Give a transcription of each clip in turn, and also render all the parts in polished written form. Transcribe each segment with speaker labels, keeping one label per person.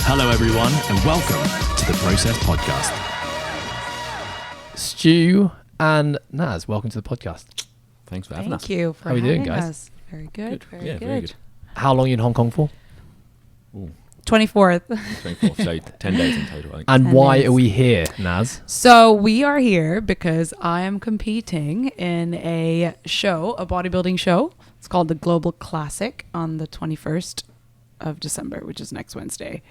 Speaker 1: Hello, everyone, and welcome to the Process Podcast. Stu and Naz, welcome to the podcast.
Speaker 2: Thanks for having us.
Speaker 3: Thank you for
Speaker 1: How are you doing,
Speaker 3: having
Speaker 1: guys?
Speaker 3: us. Very good. Very
Speaker 2: Yeah,
Speaker 3: good.
Speaker 2: very good.
Speaker 1: How long are you in Hong Kong for?
Speaker 2: Ooh,
Speaker 3: 24th.
Speaker 2: 24th, so 10 days in total, I think.
Speaker 1: And
Speaker 3: 10
Speaker 1: why
Speaker 3: days.
Speaker 1: are we here, Naz?
Speaker 3: So we are here because I am competing in a show, a bodybuilding show. It's called the Global Classic on the 21st of December, which is next Wednesday.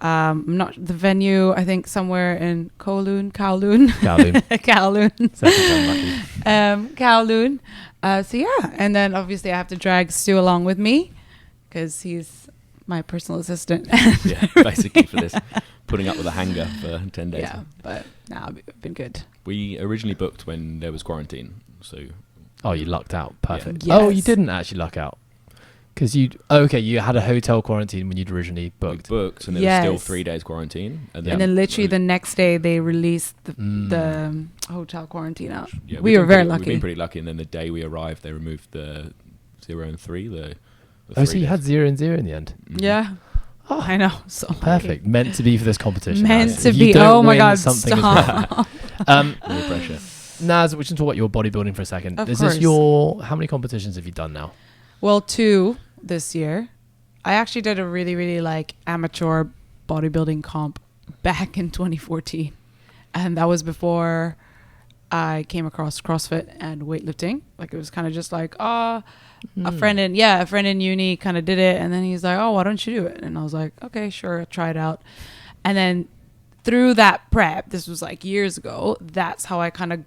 Speaker 3: I'm not the venue, I think somewhere in Kowloon.
Speaker 1: Kowloon.
Speaker 3: Kowloon.
Speaker 1: Second time lucky.
Speaker 3: Kowloon. So yeah, and then obviously I have to drag Stu along with me because he's my personal assistant.
Speaker 2: Yeah, basically for this, putting up with a hanger for 10 days.
Speaker 3: Yeah, but now it's been good.
Speaker 2: We originally booked when there was quarantine, so
Speaker 1: Oh, you lucked out. Perfect.
Speaker 3: Yeah.
Speaker 1: Oh, you
Speaker 3: Yes.
Speaker 1: didn't actually luck out. Because you had a hotel quarantine when you'd originally booked.
Speaker 2: we booked and there was still
Speaker 3: Yes.
Speaker 2: 3 days quarantine. And
Speaker 3: And then literally the next day they released the hotel quarantine out.
Speaker 2: yeah,
Speaker 3: We were very
Speaker 2: We've
Speaker 3: lucky.
Speaker 2: been pretty lucky, and then the day we arrived, they removed the 0 and 3. The
Speaker 1: Oh, so
Speaker 2: 3
Speaker 1: you had
Speaker 2: days.
Speaker 1: 0 and 0 in the end.
Speaker 2: Mhm.
Speaker 3: Yeah. Oh, I know. So
Speaker 1: Perfect. Meant to be for this competition.
Speaker 3: Meant
Speaker 1: Naz.
Speaker 3: to
Speaker 1: If you
Speaker 3: be.
Speaker 1: don't
Speaker 3: Oh my
Speaker 1: win,
Speaker 3: God.
Speaker 1: something is
Speaker 3: Stop.
Speaker 1: wrong.
Speaker 2: No pressure.
Speaker 1: Naz, we should talk about your bodybuilding for a second.
Speaker 3: Of
Speaker 1: Is
Speaker 3: course.
Speaker 1: this your... How many competitions have you done now?
Speaker 3: Well, 2 this year. I actually did a really, really amateur bodybuilding comp back in 2014. And that was before I came across CrossFit and weightlifting. It was kind of just a friend in uni kind of did it. And then he's like, oh, why don't you do it? And I was like, okay, sure. I'll try it out. And then through that prep, this was years ago, that's how I kind of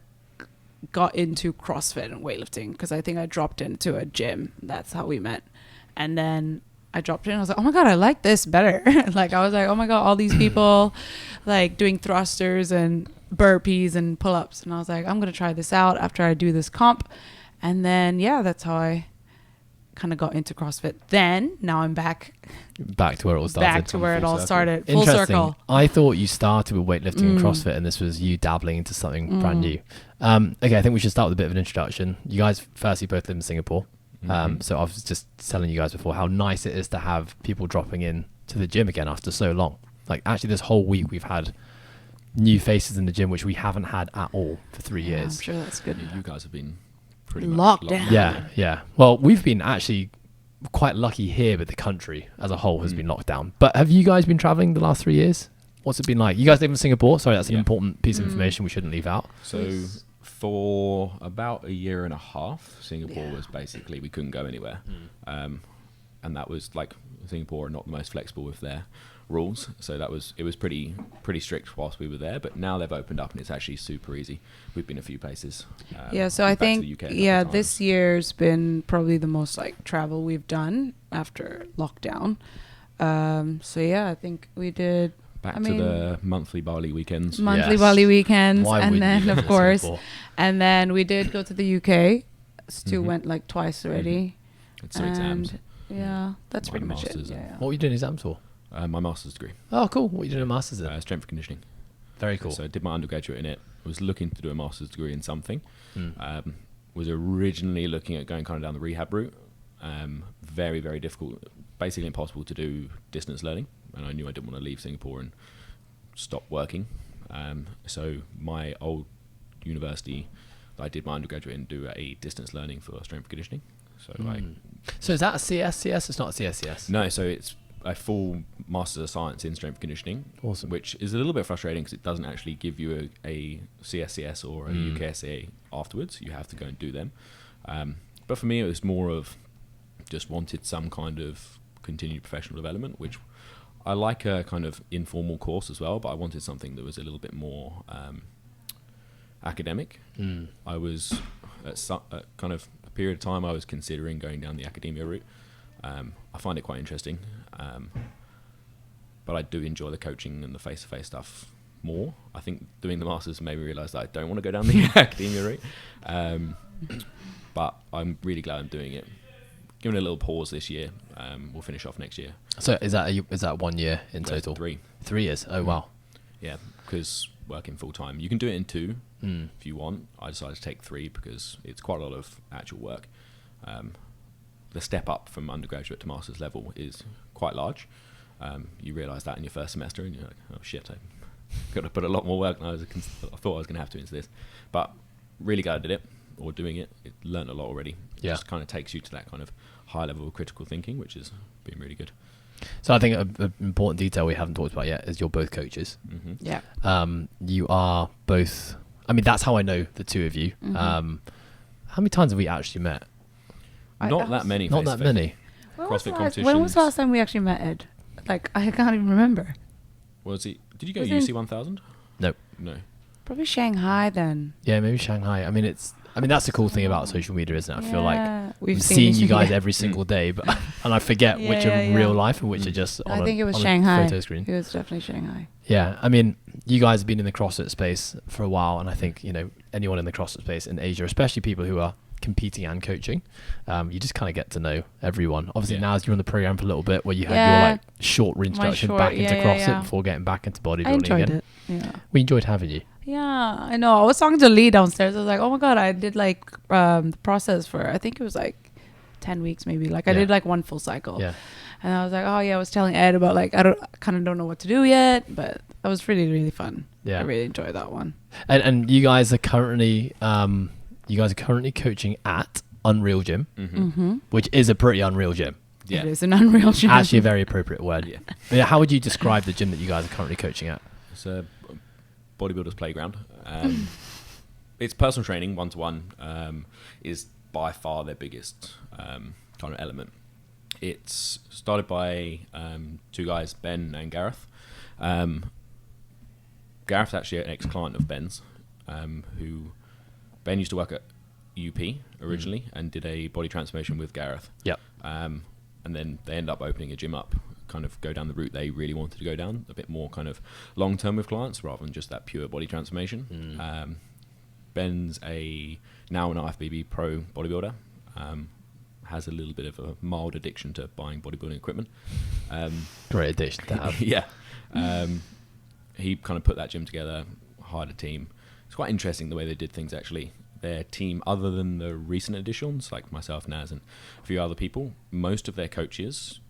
Speaker 3: got into CrossFit and weightlifting, because I think I dropped into a gym. That's how we met. And then I dropped in and I was like, oh my God, I like this better. I was like, oh my God, all these people doing thrusters and burpees and pull-ups. And I was like, I'm going to try this out after I do this comp. And then, yeah, that's how I kind of got into CrossFit. Then, now I'm back
Speaker 1: to where it all started.
Speaker 3: back to where it
Speaker 2: full
Speaker 3: all
Speaker 2: circle.
Speaker 3: started. Full
Speaker 1: Interesting.
Speaker 3: circle.
Speaker 1: I thought you started with weightlifting and CrossFit, and this was you dabbling into something brand new. Okay, I think we should start with a bit of an introduction. You guys, firstly, both live in Singapore. So I was just telling you guys before how nice it is to have people dropping in to the gym again after so long. Actually, this whole week we've had new faces in the gym, which we haven't had at all for 3
Speaker 3: Yeah, I'm
Speaker 1: years.
Speaker 3: sure that's good.
Speaker 2: You guys have been pretty much
Speaker 3: Locked
Speaker 2: locked
Speaker 3: down.
Speaker 1: Yeah. Well, we've been actually quite lucky here, but the country as a whole has been locked down. But have you guys been traveling the last 3 years? What's it been like? You guys live in Singapore. Sorry, that's an
Speaker 2: Yeah.
Speaker 1: important piece of information we shouldn't leave out.
Speaker 2: So for about a year and a half, Singapore
Speaker 3: Yeah.
Speaker 2: was basically, we couldn't go anywhere. And that was Singapore are not the most flexible with their rules. So it was pretty strict whilst we were there, but now they've opened up and it's actually super easy. We've been a few places.
Speaker 3: Yeah, so
Speaker 2: been
Speaker 3: I
Speaker 2: back to
Speaker 3: think,
Speaker 2: the UK a couple times.
Speaker 3: this year's been probably the most travel we've done after lockdown. So yeah, I think we did
Speaker 2: Back
Speaker 3: I
Speaker 2: to
Speaker 3: mean-
Speaker 2: the monthly Bali weekends.
Speaker 3: monthly
Speaker 1: Yes.
Speaker 3: Bali weekends,
Speaker 1: Why
Speaker 3: and
Speaker 1: wouldn't
Speaker 3: then
Speaker 1: you live
Speaker 3: of
Speaker 1: in
Speaker 3: course,
Speaker 1: Singapore?
Speaker 3: and then we did go to the UK. Stu
Speaker 2: Mhm.
Speaker 3: went twice already,
Speaker 2: It's some exams.
Speaker 3: yeah, that's
Speaker 2: My
Speaker 3: pretty much it.
Speaker 2: masters and-
Speaker 3: Yeah.
Speaker 1: What were you doing exams for?
Speaker 2: My master's degree,
Speaker 1: Oh, cool. What are you doing a master's in?
Speaker 2: strength and conditioning.
Speaker 1: Very cool.
Speaker 2: So I did my undergraduate in it. Was looking to do a master's degree in something.
Speaker 1: Mm.
Speaker 2: Was originally looking at going kind of down the rehab route. Very, very difficult. Basically impossible to do distance learning. And I knew I didn't want to leave Singapore and stop working. So my old university that I did my undergraduate in do a distance learning for strength and conditioning. So
Speaker 1: So is that a CSCS? It's not a CSCS.
Speaker 2: No, so it's a full Master's of Science in Strength and Conditioning.
Speaker 1: Awesome.
Speaker 2: Which is a little bit frustrating because it doesn't actually give you a CSCS or a UKSA afterwards. You have to go and do them. But for me, it was more of just wanted some kind of continued professional development, which I like a kind of informal course as well, but I wanted something that was a little bit more academic. I was at kind of a period of time I was considering going down the academia route. I find it quite interesting, but I do enjoy the coaching and the face-to-face stuff more. I think doing the masters made me realise that I don't want to go down the academia route, but I'm really glad I'm doing it. Giving it a little pause this year. We'll finish off next year.
Speaker 1: So is that 1 year in total?
Speaker 2: 3.
Speaker 1: 3 years. Oh wow.
Speaker 2: Yeah, because working full time, you can do it in 2 if you want. I decided to take 3 because it's quite a lot of actual work. The step up from undergraduate to master's level is quite large. You realise that in your first semester, and you're like, oh shit, I've got to put a lot more work than I thought I was going to have to into this. But really glad I did it, or doing it. It learned a lot already. It just kind of takes you to that kind of high level of critical thinking, which has been really good.
Speaker 1: So I think an important detail we haven't talked about yet is you're both coaches.
Speaker 2: Mm-hmm.
Speaker 3: Yeah.
Speaker 1: You are both. I mean, that's how I know the two of you.
Speaker 3: Mm-hmm.
Speaker 1: How many times have we actually met?
Speaker 2: Not that many.
Speaker 1: Not that many.
Speaker 2: CrossFit competitions.
Speaker 3: When was the last time we actually met, Ed? Like, I can't even remember.
Speaker 2: Did you go
Speaker 3: Was
Speaker 2: UC 1000?
Speaker 1: Nope.
Speaker 2: No.
Speaker 3: Probably Shanghai then.
Speaker 1: Yeah, maybe Shanghai. I mean, that's the cool thing about social media, isn't it? I feel like
Speaker 3: we've
Speaker 1: I'm
Speaker 3: seen
Speaker 1: seeing
Speaker 3: each-
Speaker 1: you guys
Speaker 3: yeah.
Speaker 1: every single day, but and I forget which are real life and which are just on
Speaker 3: I think it was
Speaker 1: on
Speaker 3: Shanghai.
Speaker 1: a photo screen.
Speaker 3: It was definitely Shanghai.
Speaker 1: Yeah, I mean, you guys have been in the CrossFit space for a while, and I think anyone in the CrossFit space in Asia, especially people who are competing and coaching, you just kind of get to know everyone. Obviously, Naz, you're on the program for a little bit where you had your like short reintroduction back into CrossFit before getting back into bodybuilding
Speaker 3: I enjoyed
Speaker 1: again.
Speaker 3: it. Yeah.
Speaker 1: We enjoyed having you.
Speaker 3: Yeah, I know. I was talking to Lee downstairs. I was like, oh my God, I did like the process for, I think it was like 10 weeks maybe. Like I did like one full cycle.
Speaker 1: Yeah.
Speaker 3: And I was like, oh yeah, I was telling Ed about like, I kind of don't know what to do yet, but that was really, really fun.
Speaker 1: Yeah.
Speaker 3: I really enjoyed that one.
Speaker 1: And you guys are currently coaching at Unreal Gym, which is a pretty unreal gym.
Speaker 2: Yeah.
Speaker 3: It is an unreal gym.
Speaker 1: Actually, a very appropriate word.
Speaker 2: Yeah.
Speaker 1: Yeah. How would you describe the gym that you guys are currently coaching at?
Speaker 2: It's a bodybuilder's playground. It's personal training, one-to-one, is by far their biggest kind of element. It's started by two guys, Ben and Gareth. Gareth's actually an ex-client of Ben's, who Ben used to work at UP originally and did a body transformation with Gareth.
Speaker 1: Yep.
Speaker 2: And then they end up opening a gym up, kind of go down the route they really wanted to go down, a bit more kind of long-term with clients rather than just that pure body transformation. Ben's now an IFBB pro bodybuilder, has a little bit of a mild addiction to buying bodybuilding equipment.
Speaker 1: Great addiction to have.
Speaker 2: Yeah. He kind of put that gym together, hired a team. It's quite interesting the way they did things actually. Their team, other than the recent additions, like myself, Naz, and a few other people, most of their coaches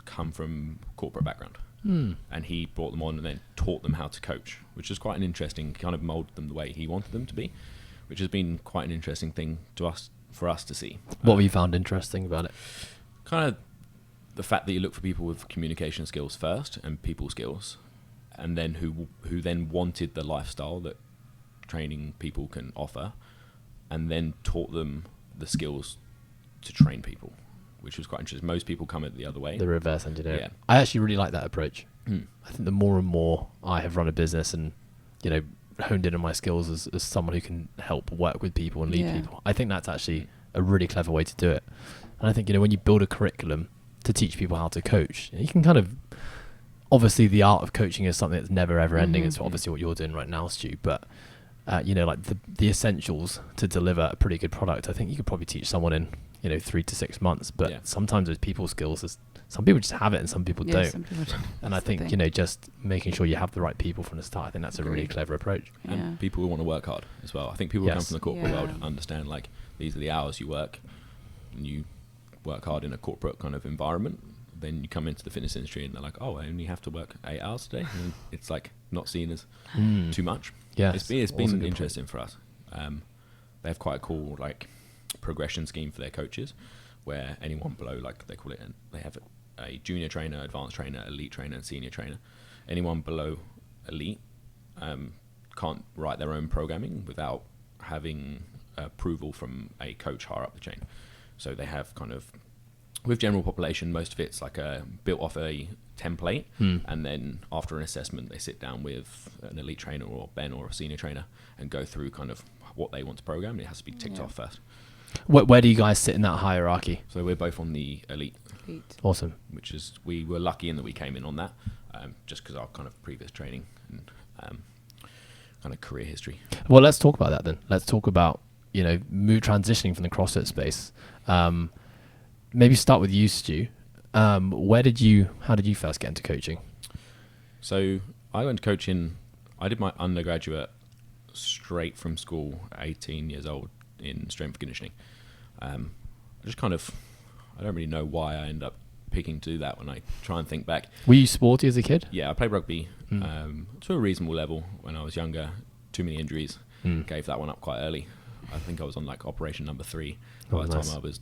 Speaker 2: come from corporate background. And he brought them on and then taught them how to coach, which is quite an interesting, kind of molded them the way he wanted them to be, which has been quite an interesting thing for us to see.
Speaker 1: What have you found interesting about it?
Speaker 2: Kind of the fact that you look for people with communication skills first and people skills, and then who then wanted the lifestyle that training people can offer, and then taught them the skills to train people, which was quite interesting. Most people come at the other way.
Speaker 1: The reverse engineering.
Speaker 2: Yeah.
Speaker 1: I actually really like that approach. I think the more and more I have run a business and, honed in on my skills as someone who can help work with people and lead people, I think that's actually a really clever way to do it. And I think, when you build a curriculum to teach people how to coach, you can kind of, obviously the art of coaching is something that's never ever ending. It's obviously what you're doing right now, Stu, but like the essentials to deliver a pretty good product, I think you could probably teach someone in 3 to 6 months, but sometimes those people skills, some people just have it and some people don't.
Speaker 3: Some people don't.
Speaker 1: And I think just making sure you have the right people from the start, I think that's a really clever approach.
Speaker 2: And people who want to work hard as well. I think people who come from the corporate world understand, like, these are the hours you work, and you work hard in a corporate kind of environment. Then you come into the fitness industry and they're like, oh, I only have to work 8 hours today, and it's like not seen as too much.
Speaker 1: Yeah,
Speaker 2: it's been interesting for us. They have quite a cool like progression scheme for their coaches, where anyone below, like they call it, and they have a junior trainer, advanced trainer, elite trainer, and senior trainer. Anyone below elite can't write their own programming without having approval from a coach higher up the chain. So they have kind of, with general population, most of it's like built off a template, and then after an assessment they sit down with an elite trainer or Ben or a senior trainer and go through kind of what they want to program. It has to be ticked off first.
Speaker 1: Where do you guys sit in that hierarchy?
Speaker 2: So we're both on the elite.
Speaker 1: Awesome.
Speaker 2: Which is, we were lucky in that we came in on that, just because our kind of previous training and kind of career history.
Speaker 1: Well, let's talk about that then. Let's talk about transitioning from the CrossFit space. Maybe start with you, Stu. How did you first get into coaching?
Speaker 2: So I went to coaching. I did my undergraduate straight from school, 18 years old, in strength conditioning. I don't really know why I ended up picking to do that when I try and think back.
Speaker 1: Were you sporty as a kid?
Speaker 2: Yeah, I played rugby to a reasonable level when I was younger. Too many injuries. Gave that one up quite early. I think I was on like operation number 3 by the time I was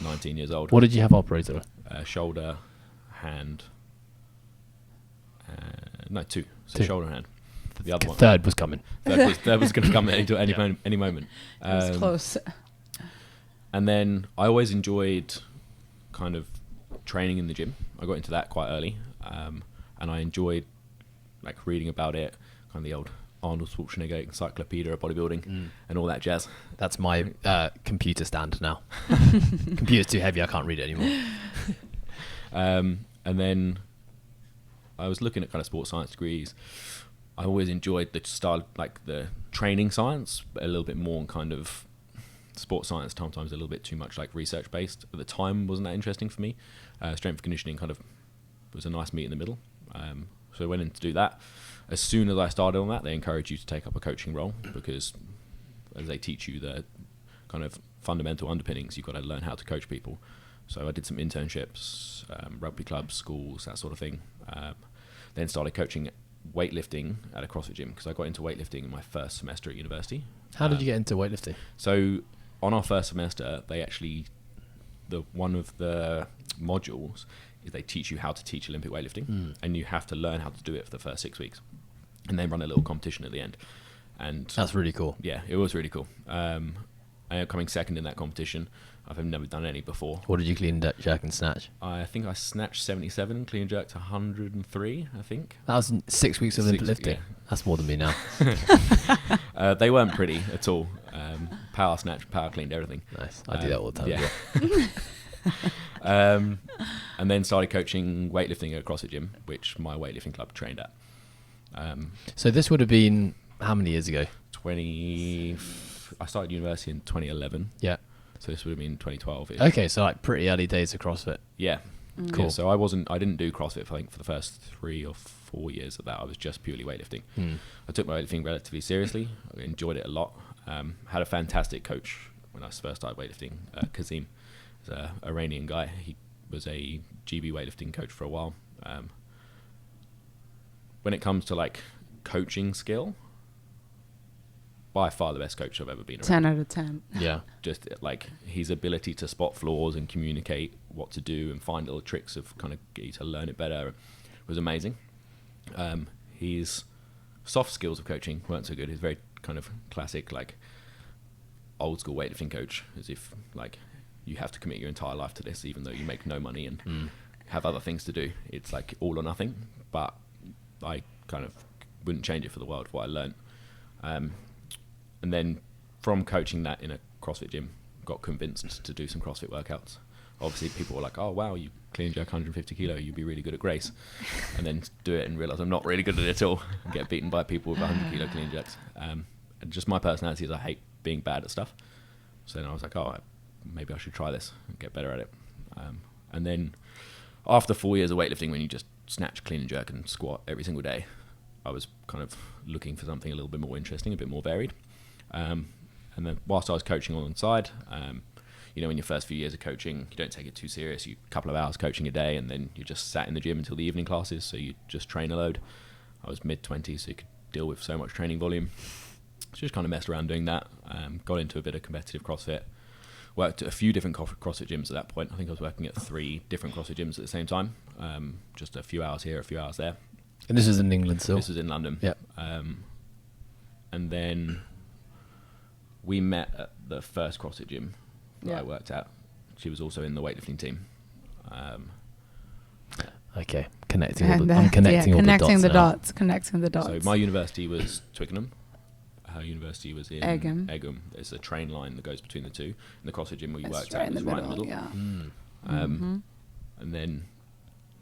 Speaker 2: 19 years old.
Speaker 1: What did you have operated?
Speaker 2: Shoulder, hand. No, 2. So
Speaker 1: 2.
Speaker 2: shoulder and hand. The other one.
Speaker 1: Third was coming.
Speaker 2: Third was going to come at any moment.
Speaker 3: It was close.
Speaker 2: And then I always enjoyed kind of training in the gym. I got into that quite early, and I enjoyed like reading about it, kind of the old Arnold Schwarzenegger encyclopedia of bodybuilding and all that jazz.
Speaker 1: That's my computer stand now. Computer's too heavy, I can't read it anymore.
Speaker 2: And then I was looking at kind of sports science degrees. I always enjoyed the style, like the training science, but a little bit more kind of sports science, sometimes a little bit too much like research based. At the time, wasn't that interesting for me. Strength and conditioning kind of was a nice meet in the middle. So I went in to do that. As soon as I started on that, they encourage you to take up a coaching role because as they teach you the kind of fundamental underpinnings, you've got to learn how to coach people. So I did some internships, rugby clubs, schools, that sort of thing. Then started coaching weightlifting at a CrossFit gym because I got into weightlifting in my first semester at university.
Speaker 1: How did you get into weightlifting?
Speaker 2: So on our first semester, they actually, one of the modules is they teach you how to teach Olympic weightlifting, and you have to learn how to do it for the first 6 weeks, and then run a little competition at the end. And
Speaker 1: that's really cool.
Speaker 2: Yeah, it was really cool. I ended up coming second in that competition. I've never done any before.
Speaker 1: What did you clean, jerk, and snatch?
Speaker 2: I think I snatched 77, clean and jerked 103. I think
Speaker 1: that was 6 weeks of lifting. Yeah. That's more than me now.
Speaker 2: They weren't pretty at all. Power snatch, power cleaned, everything.
Speaker 1: Nice. I do that all the time.
Speaker 2: Yeah. And then started coaching weightlifting at a CrossFit gym, which my weightlifting club trained at.
Speaker 1: So this would have been how many years ago?
Speaker 2: I started university in 2011.
Speaker 1: Yeah.
Speaker 2: So this would have been 2012.
Speaker 1: Okay, so like pretty early days of CrossFit.
Speaker 2: Yeah.
Speaker 1: Cool.
Speaker 2: Yeah, so I didn't do CrossFit for the first 3 or 4 years of that. I was just purely weightlifting. I took my weightlifting relatively seriously. I enjoyed it a lot. Had a fantastic coach when I first started weightlifting, Kazim. He's an Iranian guy. He was a GB weightlifting coach for a while. When it comes to like coaching skill, by far the best coach I've ever been around.
Speaker 3: 10 out of 10.
Speaker 1: Yeah.
Speaker 2: Just like his ability to spot flaws and communicate what to do and find little tricks of kind of get you to learn it better was amazing. His soft skills of coaching weren't so good. He's very kind of classic, like old school weightlifting coach, as if like you have to commit your entire life to this, even though you make no money and have other things to do. It's like all or nothing. But I kind of wouldn't change it for the world, what I learned. And then from coaching that in a CrossFit gym, got convinced to do some CrossFit workouts. Obviously, people were like, oh, wow, you clean and jerk 150 kilo, you'd be really good at Grace. And then do it and realise I'm not really good at it at all. And get beaten by people with 100 kilo clean and jerks. And just my personality is I hate being bad at stuff. So then I was like, oh, maybe I should try this and get better at it. And then after 4 years of weightlifting, when you just snatch, clean and jerk and squat every single day, I was kind of looking for something a little bit more interesting, a bit more varied. And then whilst I was coaching on the side, you know, in your first few years of coaching, you don't take it too serious. You a couple of hours coaching a day, and then you just sat in the gym until the evening classes. So you just train a load. I was mid-20s, so you could deal with so much training volume. So just kind of messed around doing that. Got into a bit of competitive CrossFit. Worked at a few different CrossFit gyms at that point. I think I was working at 3 different CrossFit gyms at the same time. Just a few hours here, a few hours there.
Speaker 1: And this is in England still?
Speaker 2: This was in London.
Speaker 1: Yeah.
Speaker 2: And then we met at the first CrossFit gym that I worked at. She was also in the weightlifting team.
Speaker 1: Okay, connecting all the dots.
Speaker 3: Connecting the dots.
Speaker 2: So my university was Twickenham. Her university was in Egham. There's a train line that goes between the two. And the CrossFit gym we worked at was right in the middle.
Speaker 3: Yeah.
Speaker 2: And then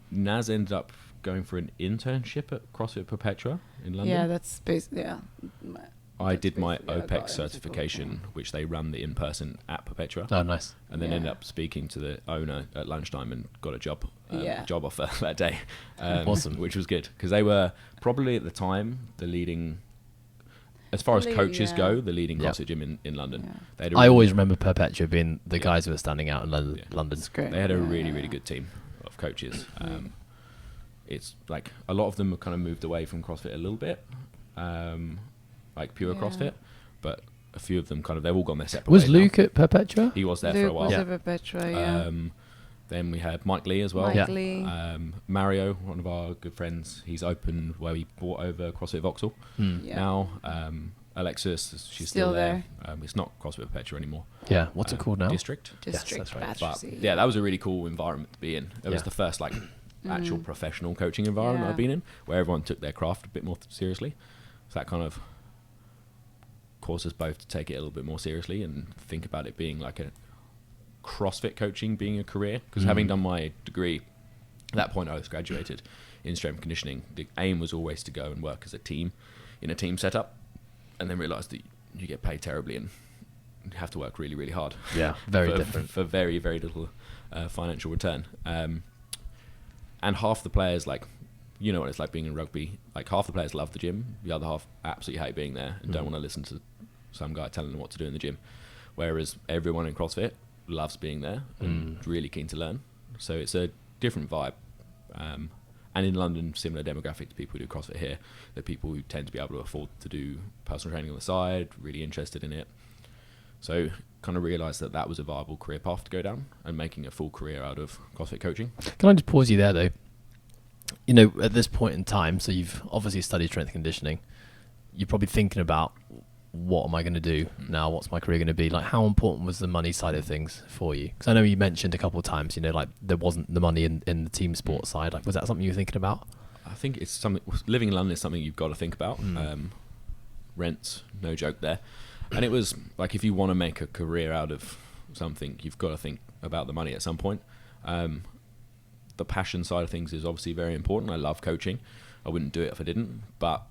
Speaker 2: Naz ended up going for an internship at CrossFit Perpetua in London.
Speaker 3: Yeah, that's basically,
Speaker 2: I did my OPEX certification, which they run the in-person at Perpetua.
Speaker 1: Oh, nice.
Speaker 2: And then ended up speaking to the owner at lunchtime and got a job offer that day.
Speaker 1: Awesome.
Speaker 2: Which was good, because they were probably at the time the leading, as far as coaches go, the leading CrossFit gym in London.
Speaker 1: Yeah. I always remember Perpetua being the guys who were standing out in London.
Speaker 3: It's great.
Speaker 2: They had a really good team of coaches. It's like a lot of them have kind of moved away from CrossFit a little bit, like pure CrossFit, but a few of them they've all gone their separate ways.
Speaker 1: Was Luke at Perpetua?
Speaker 2: He was there for a while.
Speaker 3: Was at Perpetua,
Speaker 2: Then we had Mike Lee as well.
Speaker 3: Mike Lee.
Speaker 2: Mario, one of our good friends, he's opened where we brought over CrossFit Vauxhall. Now, Alexis, she's still there. It's not CrossFit Perpetua anymore.
Speaker 1: Yeah, what's it called now?
Speaker 2: District.
Speaker 1: Yes, that's right.
Speaker 2: But yeah, that was a really cool environment to be in. It was the first actual professional coaching environment I've been in, where everyone took their craft a bit more seriously. So that kind of caused us both to take it a little bit more seriously and think about it being like a CrossFit coaching being a career. Because having done my degree, at that point I was graduated in strength and conditioning. The aim was always to go and work as a team in a team setup, and then realised that you get paid terribly and you have to work really, really hard.
Speaker 1: Yeah, very different.
Speaker 2: For very, very little financial return. And half the players, you know what it's like being in rugby, half the players love the gym, the other half absolutely hate being there and don't want to listen to some guy telling them what to do in the gym. Whereas everyone in CrossFit loves being there and really keen to learn. So it's a different vibe. And in London, similar demographic to people who do CrossFit here. They're people who tend to be able to afford to do personal training on the side, really interested in it. So kind of realised that was a viable career path to go down, and making a full career out of CrossFit coaching.
Speaker 1: Can I just pause you there though? You know, at this point in time, so you've obviously studied strength and conditioning. You're probably thinking about, what am I going to do now? What's my career going to be? How important was the money side of things for you? Because I know you mentioned a couple of times, there wasn't the money in the team sports side. Was that something you were thinking about?
Speaker 2: I think it's something, living in London is something you've got to think about. Rents, no joke there. And it was if you want to make a career out of something, you've got to think about the money at some point. The passion side of things is obviously very important. I love coaching. I wouldn't do it if I didn't, but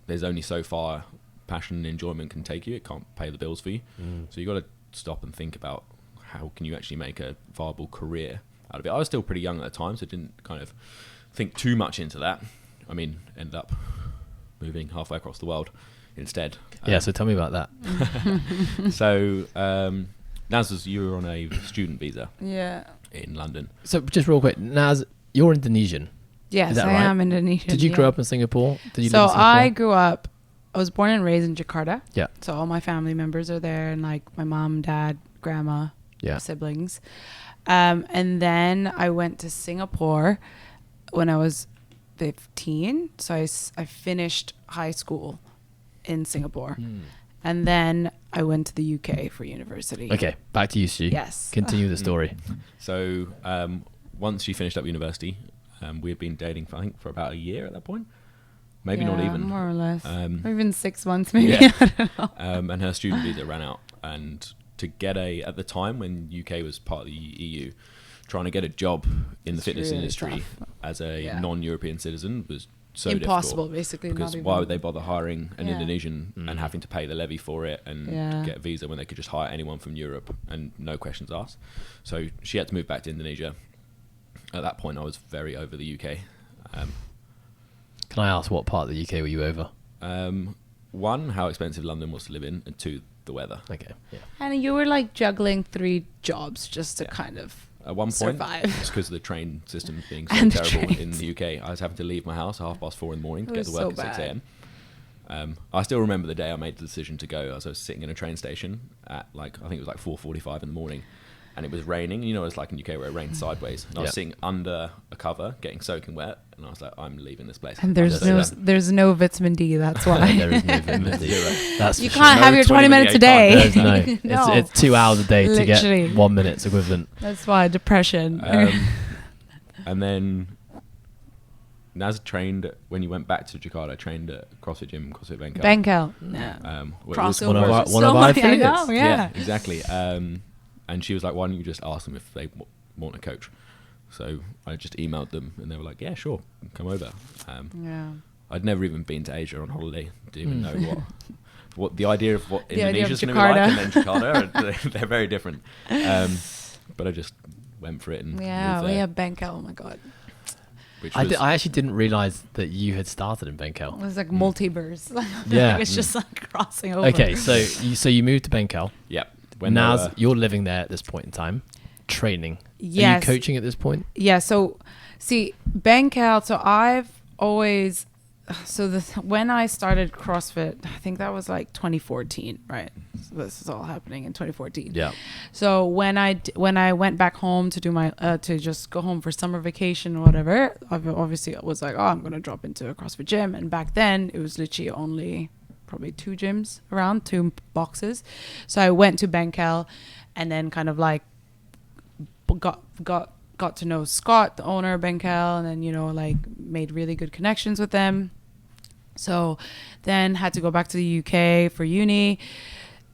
Speaker 2: there's only so far passion and enjoyment can take you. It can't pay the bills for you. So you got to stop and think about how can you actually make a viable career out of it. I was still pretty young at the time, so I didn't kind of think too much into that. I mean, ended up moving halfway across the world instead.
Speaker 1: So tell me about that.
Speaker 2: So Naz, you were on a student visa in London.
Speaker 1: So just real quick, Naz, you're Indonesian.
Speaker 3: Yes, I am Indonesian.
Speaker 1: Did you grow up in Singapore? Did you
Speaker 3: so
Speaker 1: live in Singapore?
Speaker 3: I was born and raised in Jakarta.
Speaker 1: Yeah.
Speaker 3: So all my family members are there, and my mom, dad, grandma, siblings. And then I went to Singapore when I was 15. So I finished high school in Singapore. And then I went to the UK for university.
Speaker 1: Okay, back to you, Stu.
Speaker 3: Yes.
Speaker 1: Continue the story.
Speaker 2: So once she finished up university, we had been dating for about a year at that point. Maybe not even.
Speaker 3: More or less. Or even 6 months, maybe. I don't know.
Speaker 2: And her student visa ran out. And to get at the time when UK was part of the EU, trying to get a job in the fitness
Speaker 3: really
Speaker 2: industry
Speaker 3: tough.
Speaker 2: As a non-European citizen was so
Speaker 3: impossible,
Speaker 2: difficult.
Speaker 3: Basically.
Speaker 2: Because why would they bother hiring an Indonesian and having to pay the levy for it and get a visa when they could just hire anyone from Europe and no questions asked? So she had to move back to Indonesia. At that point, I was very over the UK.
Speaker 1: Can I ask what part of the UK were you over?
Speaker 2: One, how expensive London was to live in, and two, the weather.
Speaker 1: Okay. Yeah.
Speaker 3: And you were juggling 3 jobs just to kind of
Speaker 2: at one point,
Speaker 3: survive.
Speaker 2: It's because of the train system being so terrible in the UK. I was having to leave my house at 4:30 in the morning to get to work at 6 a.m. I still remember the day I made the decision to go. I was sitting in a train station at I think it was 4:45 in the morning, and it was raining. You know, it's like in UK where it rains sideways. And I was sitting under a cover, getting soaking wet, and I was like, I'm leaving this place.
Speaker 3: And there's no vitamin D. That's why.
Speaker 1: There is no vitamin D. That's
Speaker 3: you can't have your 20 minutes a day.
Speaker 1: There's no. It's 2 hours a day to get 1 minute's equivalent.
Speaker 3: That's why depression.
Speaker 2: And then Naz trained when you went back to Jakarta. Trained at CrossFit Gym, CrossFit Benkel.
Speaker 3: Benkel.
Speaker 1: Crossover. One of our affiliates.
Speaker 2: Yeah, exactly. And she was like, why don't you just ask them if they want a coach? So I just emailed them and they were like, yeah, sure, come over. I'd never even been to Asia on holiday. Didn't even know what the idea of what Indonesia's going to be like, and then Jakarta, they're very different. But I just went for it and moved there.
Speaker 3: We have Benkel. Oh my God.
Speaker 1: I actually didn't realize that you had started in Benkel.
Speaker 3: It was multiverse.
Speaker 1: Yeah.
Speaker 3: It's just crossing over.
Speaker 1: Okay, so you moved to Benkel.
Speaker 2: Yeah.
Speaker 1: Naz, you're living there at this point in time, training
Speaker 3: Yes.
Speaker 1: Are you coaching at this point?
Speaker 3: Yeah. So see, Benkel. So I've always, when I started CrossFit, I think that was like 2014, right? So this is all happening in 2014.
Speaker 1: Yeah.
Speaker 3: So when I went back home to do my to just go home for summer vacation or whatever, I obviously was like, oh, I'm gonna drop into a CrossFit gym. And back then it was literally only probably 2 gyms around, 2 boxes. So I went to Benkel, and then kind of like got to know Scott, the owner of Benkel, and then, you know, like made really good connections with them. So then had to go back to the UK for uni.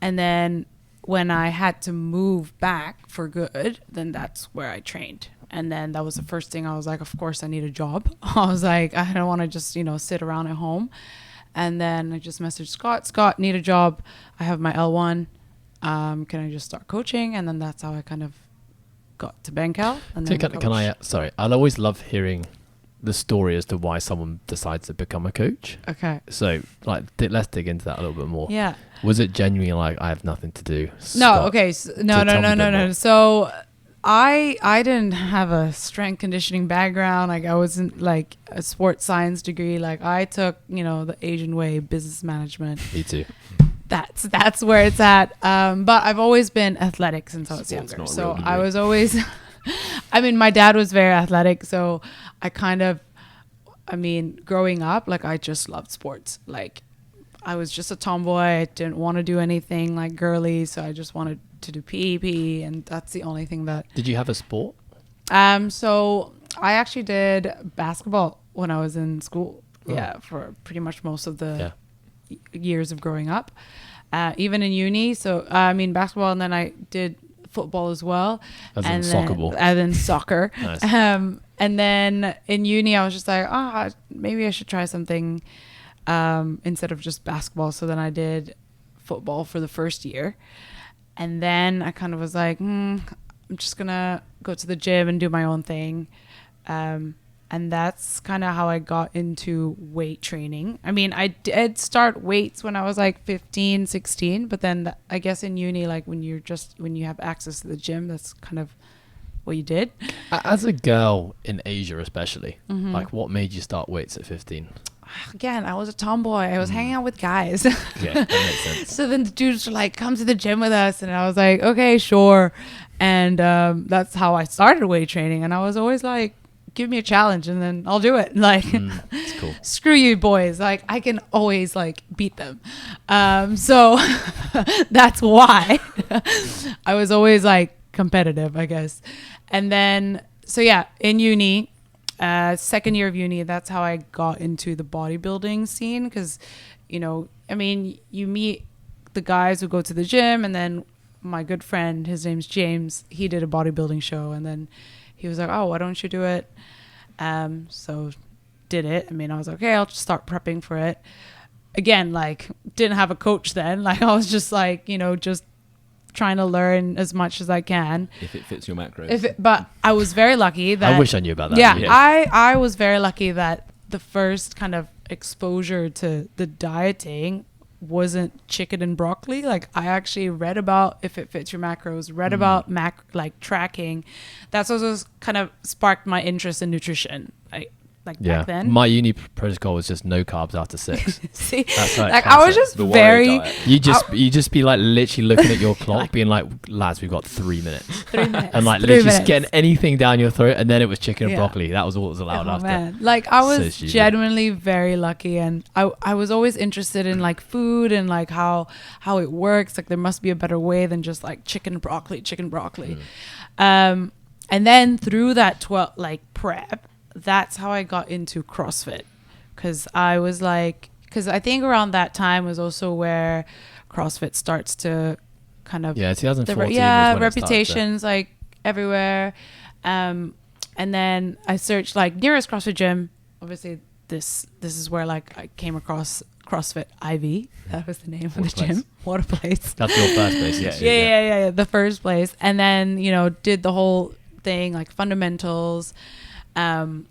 Speaker 3: And then when I had to move back for good, then that's where I trained. And then that was the first thing I was like, of course I need a job. I was like, I don't want to just, you know, sit around at home. And then I just messaged Scott, need a job. I have my L1. Can I just start coaching? And then that's how I kind of got to Benkel. And then
Speaker 1: Can I, sorry, I'll always love hearing the story as to why someone decides to become a coach.
Speaker 3: Okay.
Speaker 1: So like, let's dig into that a little bit more.
Speaker 3: Yeah.
Speaker 1: Was it genuinely like, I have nothing to do?
Speaker 3: No.
Speaker 1: Scott,
Speaker 3: Okay. No. So I didn't have a strength conditioning background. Like I wasn't like a sports science degree. Like I took, you know, the Asian way, business management.
Speaker 1: Me too.
Speaker 3: That's where it's at. But I've always been athletic since I was
Speaker 2: Sports
Speaker 3: younger.
Speaker 2: not a
Speaker 3: So
Speaker 2: real
Speaker 3: I
Speaker 2: degree.
Speaker 3: was always, I mean, my dad was very athletic. So I kind of, I mean, growing up, like I just loved sports. Like I was just a tomboy. I didn't want to do anything like girly. So I just wanted to do PE, and that's the only thing that.
Speaker 1: Did you have a sport?
Speaker 3: So I actually did basketball when I was in school.
Speaker 1: Oh.
Speaker 3: Yeah, for pretty much most of the years of growing up, even in uni. So I mean basketball, and then I did football as well,
Speaker 1: As in
Speaker 3: and
Speaker 1: soccer
Speaker 3: then,
Speaker 1: ball.
Speaker 3: and then soccer.
Speaker 1: Nice.
Speaker 3: And then in uni, I was just like, maybe I should try something instead of just basketball. So then I did football for the first year, and then I kind of was like, I'm just gonna go to the gym and do my own thing. And that's kind of how I got into weight training. I mean, I did start weights when I was like 15, 16, but then I guess in uni, like when you have access to the gym, that's kind of what you did.
Speaker 1: As a girl in Asia, especially,
Speaker 3: Mm-hmm.
Speaker 1: like what made you start weights at 15?
Speaker 3: Again, I was a tomboy. I was hanging out with guys.
Speaker 1: Yeah, that makes sense.
Speaker 3: So then the dudes were like, come to the gym with us. And I was like, okay, sure. And that's how I started weight training. And I was always like, give me a challenge and then I'll do it. Like,
Speaker 1: It's cool.
Speaker 3: screw you boys. Like I can always like beat them. So that's why I was always like competitive, I guess. And then, so yeah, in uni, second year of uni, that's how I got into the bodybuilding scene. Cause you know, I mean, you meet the guys who go to the gym, and then my good friend, his name's James, he did a bodybuilding show, and then he was like, oh, why don't you do it? So did it. I mean, I was like, okay, I'll just start prepping for it. Again, like didn't have a coach then. Like I was just like, you know, just trying to learn as much as I can.
Speaker 2: If it fits your macros.
Speaker 3: But I was very lucky that
Speaker 1: I wish I knew about that.
Speaker 3: yeah,
Speaker 1: Yeah.
Speaker 3: I was very lucky that the first kind of exposure to the dieting wasn't chicken and broccoli. Like I actually read about if it fits your macros, read about like tracking. That's also kind of sparked my interest in nutrition. Like
Speaker 1: Yeah.
Speaker 3: back then.
Speaker 1: My uni protocol was just no carbs after 6.
Speaker 3: See,
Speaker 1: That's right.
Speaker 3: like I was just
Speaker 2: The warrior
Speaker 3: very
Speaker 2: diet.
Speaker 1: You just be like literally looking at your clock, being like, lads, we've got 3 minutes.
Speaker 3: 3 minutes.
Speaker 1: And like
Speaker 3: 3
Speaker 1: literally just
Speaker 3: minutes.
Speaker 1: getting anything down your throat, and then it was chicken and
Speaker 3: Yeah.
Speaker 1: broccoli. That was all that was allowed
Speaker 3: Oh,
Speaker 1: after.
Speaker 3: man. Like I
Speaker 1: So
Speaker 3: was
Speaker 1: stupid.
Speaker 3: genuinely very lucky, and I was always interested in like food and like how it works. Like there must be a better way than just like chicken broccoli. And then through that 12 like prep, that's how I got into CrossFit, because I was like, because I think around that time was also where CrossFit starts to kind of
Speaker 1: Yeah, 2014 was when it
Speaker 3: reputations like everywhere. And then I searched like nearest CrossFit gym. Obviously this is where like I came across CrossFit IV. That was the name of the
Speaker 2: What a place.
Speaker 3: gym. What a place.
Speaker 1: That's your first place.
Speaker 3: Yeah, the first place. And then, you know, did the whole thing like fundamentals. And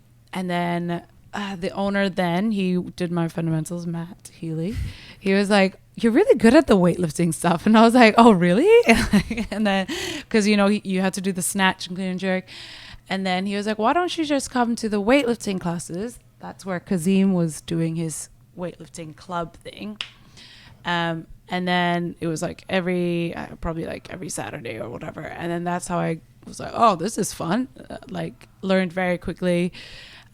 Speaker 3: then the owner then, he did my fundamentals, Matt Healy. He was like, you're really good at the weightlifting stuff. And I was like, oh, really? And then, because, you know, you had to do the snatch and clean and jerk. And then he was like, why don't you just come to the weightlifting classes? That's where Kazim was doing his weightlifting club thing. And then it was like probably like every Saturday or whatever. And then that's how I was like, oh, this is fun. Like, learned very quickly.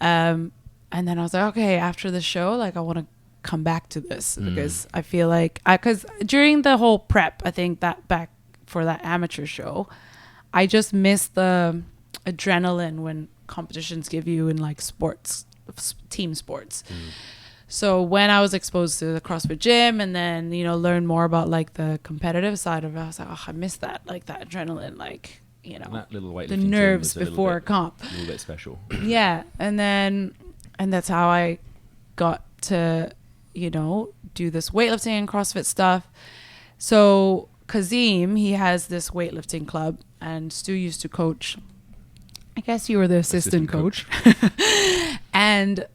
Speaker 3: And then I was like, okay, after the show, like, I want to come back to this because I feel like because during the whole prep, I think that back for that amateur show, I just missed the adrenaline when competitions give you in like sports, team sports. So when I was exposed to the CrossFit gym and then, you know, learn more about like the competitive side of it, I was like, oh, I missed that, like that adrenaline, like, you know,
Speaker 2: that little
Speaker 3: the nerves before comp.
Speaker 2: A little bit special.
Speaker 3: Yeah. And that's how I got to, you know, do this weightlifting and CrossFit stuff. So Kazim, he has this weightlifting club and Stu used to coach. I guess you were the assistant coach. And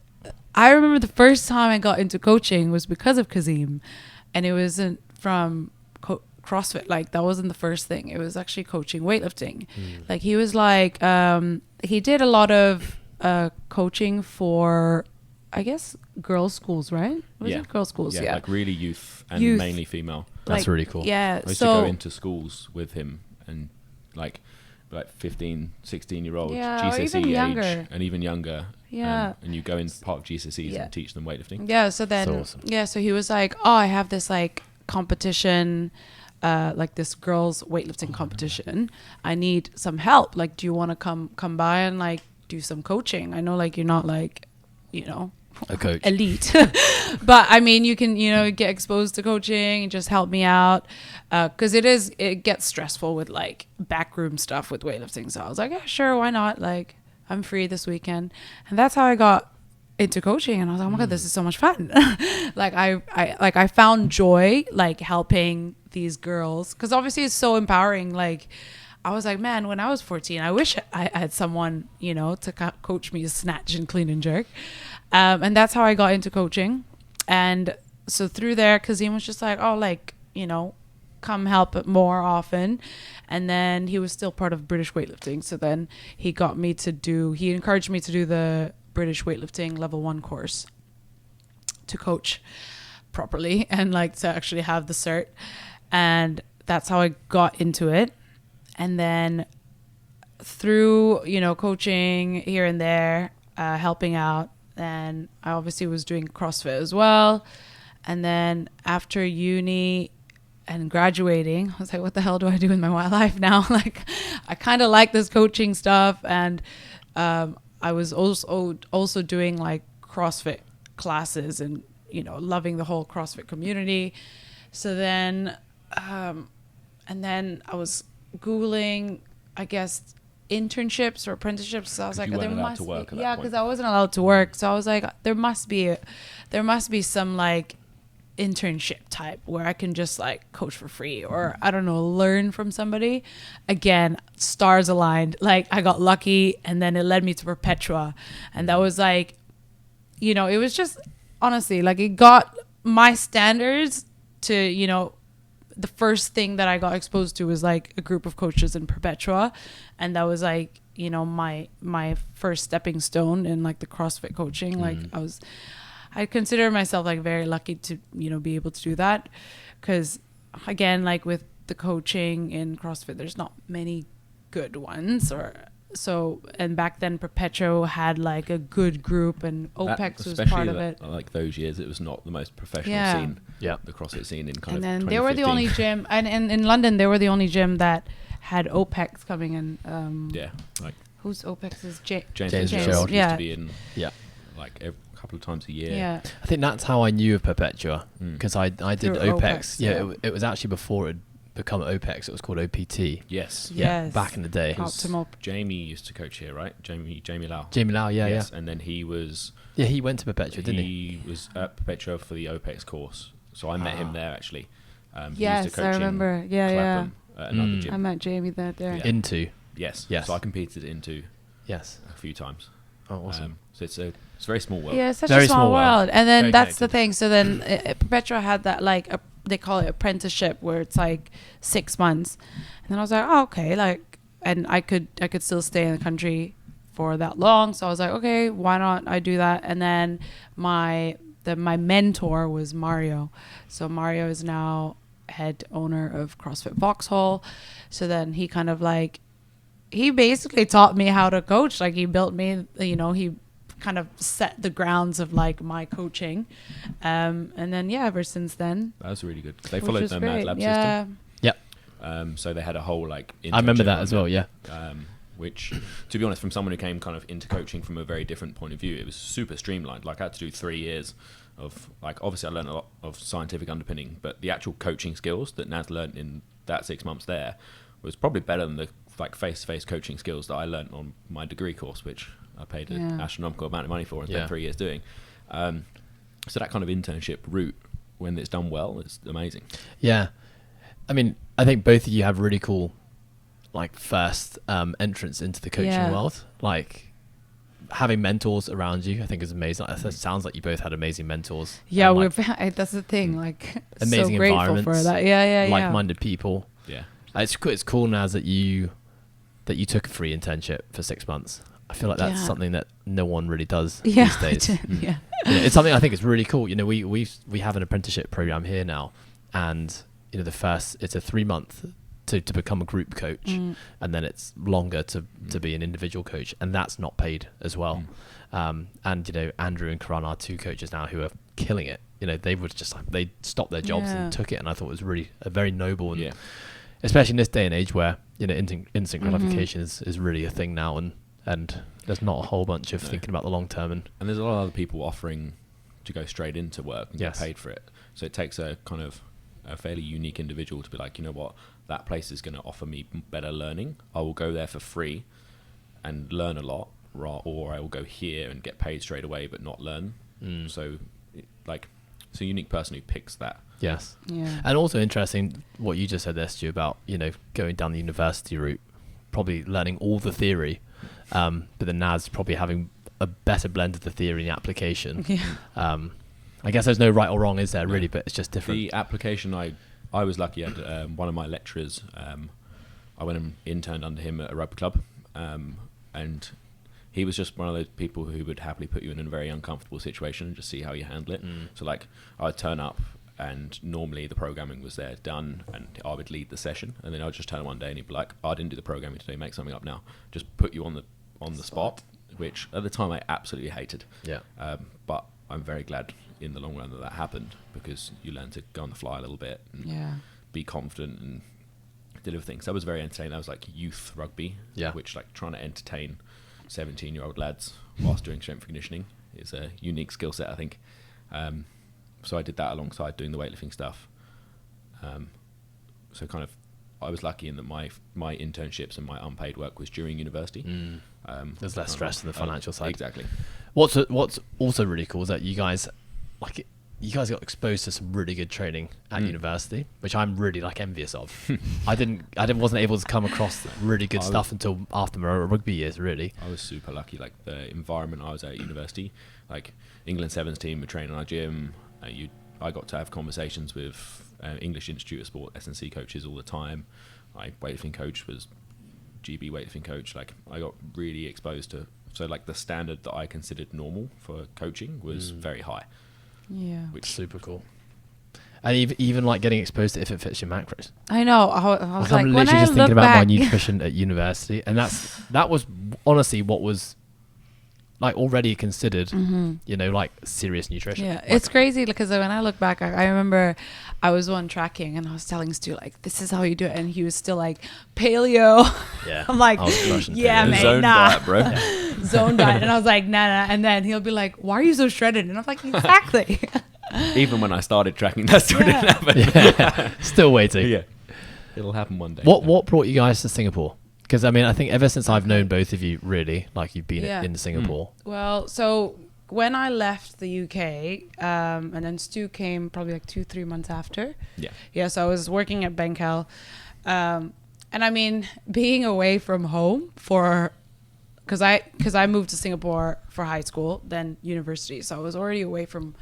Speaker 3: I remember the first time I got into coaching was because of Kazim, and it wasn't from CrossFit. Like, that wasn't the first thing. It was actually coaching weightlifting. Like, he was like, he did a lot of coaching for, I guess, girls' schools, right? Was it girls' schools? Yeah,
Speaker 2: like really youth and mainly female.
Speaker 1: That's
Speaker 3: like,
Speaker 1: really cool.
Speaker 3: Yeah.
Speaker 2: I used to go into schools with him and like 15, 16-year-old GCSE
Speaker 3: even
Speaker 2: age
Speaker 3: younger.
Speaker 2: and even younger.
Speaker 3: Yeah.
Speaker 2: And you go in part of GCSEs and teach them weightlifting.
Speaker 3: Yeah. So then,
Speaker 1: awesome.
Speaker 3: so he was like, oh, I have this like competition, like this girls weightlifting competition. I need some help. Like, do you want to come by and like do some coaching? I know like you're not like, you know,
Speaker 1: a coach
Speaker 3: elite, but I mean, you can, you know, get exposed to coaching and just help me out. Cause it gets stressful with like backroom stuff with weightlifting. So I was like, yeah, sure. Why not? Like, I'm free this weekend. And that's how I got into coaching. And I was like, oh my God, this is so much fun. Like I found joy, like helping these girls. Cause obviously it's so empowering. Like, I was like, man, when I was 14, I wish I had someone, you know, to coach me to snatch and clean and jerk. And that's how I got into coaching. And so through there, Kazim was just like, oh, like, you know, come help more often. And then he was still part of British weightlifting. So then he encouraged me to do the British weightlifting level 1 course to coach properly and like to actually have the cert. And that's how I got into it. And then through, you know, coaching here and there, helping out, and I obviously was doing CrossFit as well. And then after uni and graduating, I was like, what the hell do I do with my life now? Like, I kind of like this coaching stuff. And I was also doing like CrossFit classes and, you know, loving the whole CrossFit community. So then, and then I was Googling, I guess, internships or apprenticeships. So I was like, there must be, yeah, because I wasn't allowed to work. So I was like, there must be some like internship type where I can just like coach for free or I don't know, learn from somebody. Again, stars aligned. Like, I got lucky, and then it led me to Perpetua, and that was like, you know, it was just honestly like it got my standards to, you know, the first thing that I got exposed to was like a group of coaches in Perpetua. And that was like, you know, my first stepping stone in like the CrossFit coaching. Like I consider myself like very lucky to, you know, be able to do that. Cause again, like with the coaching in CrossFit, there's not many good ones and back then Perpetua had like a good group and OPEX was part of it.
Speaker 2: Like those years, it was not the most professional scene. Yeah, the CrossFit scene in kind of 2015.
Speaker 3: And then they were the only gym, and in London, they were the only gym that had OPEX coming in.
Speaker 2: Like
Speaker 3: who's OPEX is
Speaker 2: James
Speaker 3: Fitzgerald.
Speaker 2: used to be in. Yeah, like a couple of times a year.
Speaker 3: Yeah,
Speaker 1: I think that's how I knew of Perpetua because I did OPEX.
Speaker 3: Yeah,
Speaker 1: it was actually before it become OPEX. It was called OPT.
Speaker 2: Yes.
Speaker 3: Yes.
Speaker 1: Back in the day.
Speaker 3: Optimal.
Speaker 2: Jamie used to coach here, right? Jamie Lau.
Speaker 1: Jamie Lau, yeah.
Speaker 2: And then he was...
Speaker 1: Yeah, he went to Perpetua, didn't he?
Speaker 2: He was at Perpetua for the OPEX course. So I met him there, actually.
Speaker 3: Yes,
Speaker 2: used to
Speaker 3: I remember.
Speaker 2: Clapham, at another gym.
Speaker 3: I met Jamie there.
Speaker 2: Yeah.
Speaker 1: Into.
Speaker 2: Yes. So I competed into a few times.
Speaker 1: Oh, awesome.
Speaker 2: So it's a very small world.
Speaker 3: Yeah, it's such
Speaker 1: very
Speaker 3: a small world. And then
Speaker 1: very
Speaker 3: that's
Speaker 1: connected.
Speaker 3: the thing. So then Perpetua had that like they call it apprenticeship, where it's like 6 months. And then I was like, oh, okay, like, and I could still stay in the country for that long. So I was like, okay, why not I do that? And then my mentor was Mario. So Mario is now head owner of CrossFit Vauxhall. So then he kind of like, he basically taught me how to coach. Like he built me, you know, he kind of set the grounds of like my coaching. And then, yeah, ever since then.
Speaker 2: That was really good. They followed the Naz Lab system.
Speaker 1: Yep.
Speaker 2: So they had a whole like,
Speaker 1: I remember that as well. Yeah.
Speaker 2: Which, to be honest, from someone who came kind of into coaching from a very different point of view, it was super streamlined. Like I had to do 3 years of, like, obviously I learned a lot of scientific underpinning, but the actual coaching skills that Naz learned in that 6 months there was probably better than the like face-to-face coaching skills that I learned on my degree course, which I paid an astronomical amount of money for and spent 3 years doing. So that kind of internship route, when it's done well, it's amazing.
Speaker 1: Yeah. I mean, I think both of you have really cool like first entrance into the coaching world. Like having mentors around you, I think is amazing. It sounds like you both had amazing mentors.
Speaker 3: Yeah,
Speaker 1: like,
Speaker 3: that's the thing. Like
Speaker 1: amazing
Speaker 3: so grateful
Speaker 1: environments
Speaker 3: for that. Yeah.
Speaker 1: Like-minded people.
Speaker 2: Yeah.
Speaker 1: It's cool now that you took a free internship for 6 months. I feel like that's something that no one really does these days.
Speaker 3: Yeah.
Speaker 1: You know, it's something I think is really cool. You know, we have an apprenticeship program here now, and you know it's a 3 month to become a group coach, and then it's longer to be an individual coach, and that's not paid as well. And you know, Andrew and Karan are 2 coaches now who are killing it. You know, they would just like, they stopped their jobs and took it, and I thought it was really a very noble, and especially in this day and age where, you know, instant gratification is really a thing now, and there's not a whole bunch of thinking about the long term, and
Speaker 2: there's a lot of other people offering to go straight into work and get paid for it. So it takes a kind of a fairly unique individual to be like, you know what, that place is going to offer me better learning. I will go there for free and learn a lot, or I will go here and get paid straight away but not learn. So it's a unique person who picks that.
Speaker 1: Yes. Yeah. And also interesting what you just said there, Stu, about, you know, going down the university route, probably learning all the theory, but then Naz probably having a better blend of the theory and the application. Yeah. I guess there's no right or wrong, is there, really, but it's just different.
Speaker 2: The application, I was lucky. I had one of my lecturers, I went and interned under him at a rugby club, and he was just one of those people who would happily put you in a very uncomfortable situation and just see how you handle it. So like, I'd turn up, and normally the programming was there done, and I would lead the session, and then I'd just turn one day and he'd be like, I didn't do the programming today, make something up now. Just put you on the spot, which at the time I absolutely hated. Yeah. But I'm very glad in the long run that happened, because you learn to go on the fly a little bit and be confident and deliver things. That was very entertaining. That was like youth rugby, which, like, trying to entertain 17-year-old lads whilst doing strength and conditioning is a unique skill set, I think. So I did that alongside doing the weightlifting stuff. So kind of, I was lucky in that my internships and my unpaid work was during university.
Speaker 1: There's less stress on the financial side.
Speaker 2: Exactly.
Speaker 1: What's also really cool is that you guys got exposed to some really good training at university, which I'm really like envious of. I wasn't able to come across really good stuff until after my rugby years, really.
Speaker 2: I was super lucky. Like, the environment I was at university, like England Sevens team would train in our gym. I got to have conversations with English Institute of Sport S&C coaches all the time. My weightlifting coach was GB weightlifting coach. Like, I got really exposed to, so like the standard that I considered normal for coaching was very high. Yeah, which
Speaker 1: super cool. And even like getting exposed to if it fits your macros.
Speaker 3: I know. I was like,
Speaker 1: I'm literally just thinking about my nutrition at university, and that was honestly what was like already considered, you know, like serious nutrition.
Speaker 3: Yeah,
Speaker 1: like,
Speaker 3: it's crazy because when I look back, I remember I was one tracking and I was telling Stu, like, this is how you do it, and he was still like, paleo.
Speaker 1: Yeah,
Speaker 3: I'm like, yeah, man,
Speaker 2: zone diet, bro.
Speaker 3: Zone diet, and I was like, nah, and then he'll be like, why are you so shredded? And I'm like, exactly.
Speaker 2: Even when I started tracking, that still didn't happen.
Speaker 1: Yeah. Still waiting.
Speaker 2: Yeah, it'll happen one day.
Speaker 1: What brought you guys to Singapore? Because I mean, I think ever since I've known both of you, really, like you've been in Singapore.
Speaker 3: Well, so when I left the UK, and then Stu came probably like 2-3 months after. Yeah. So I was working at Benkel, and I mean, being away from home because I moved to Singapore for high school, then university. So I was already away from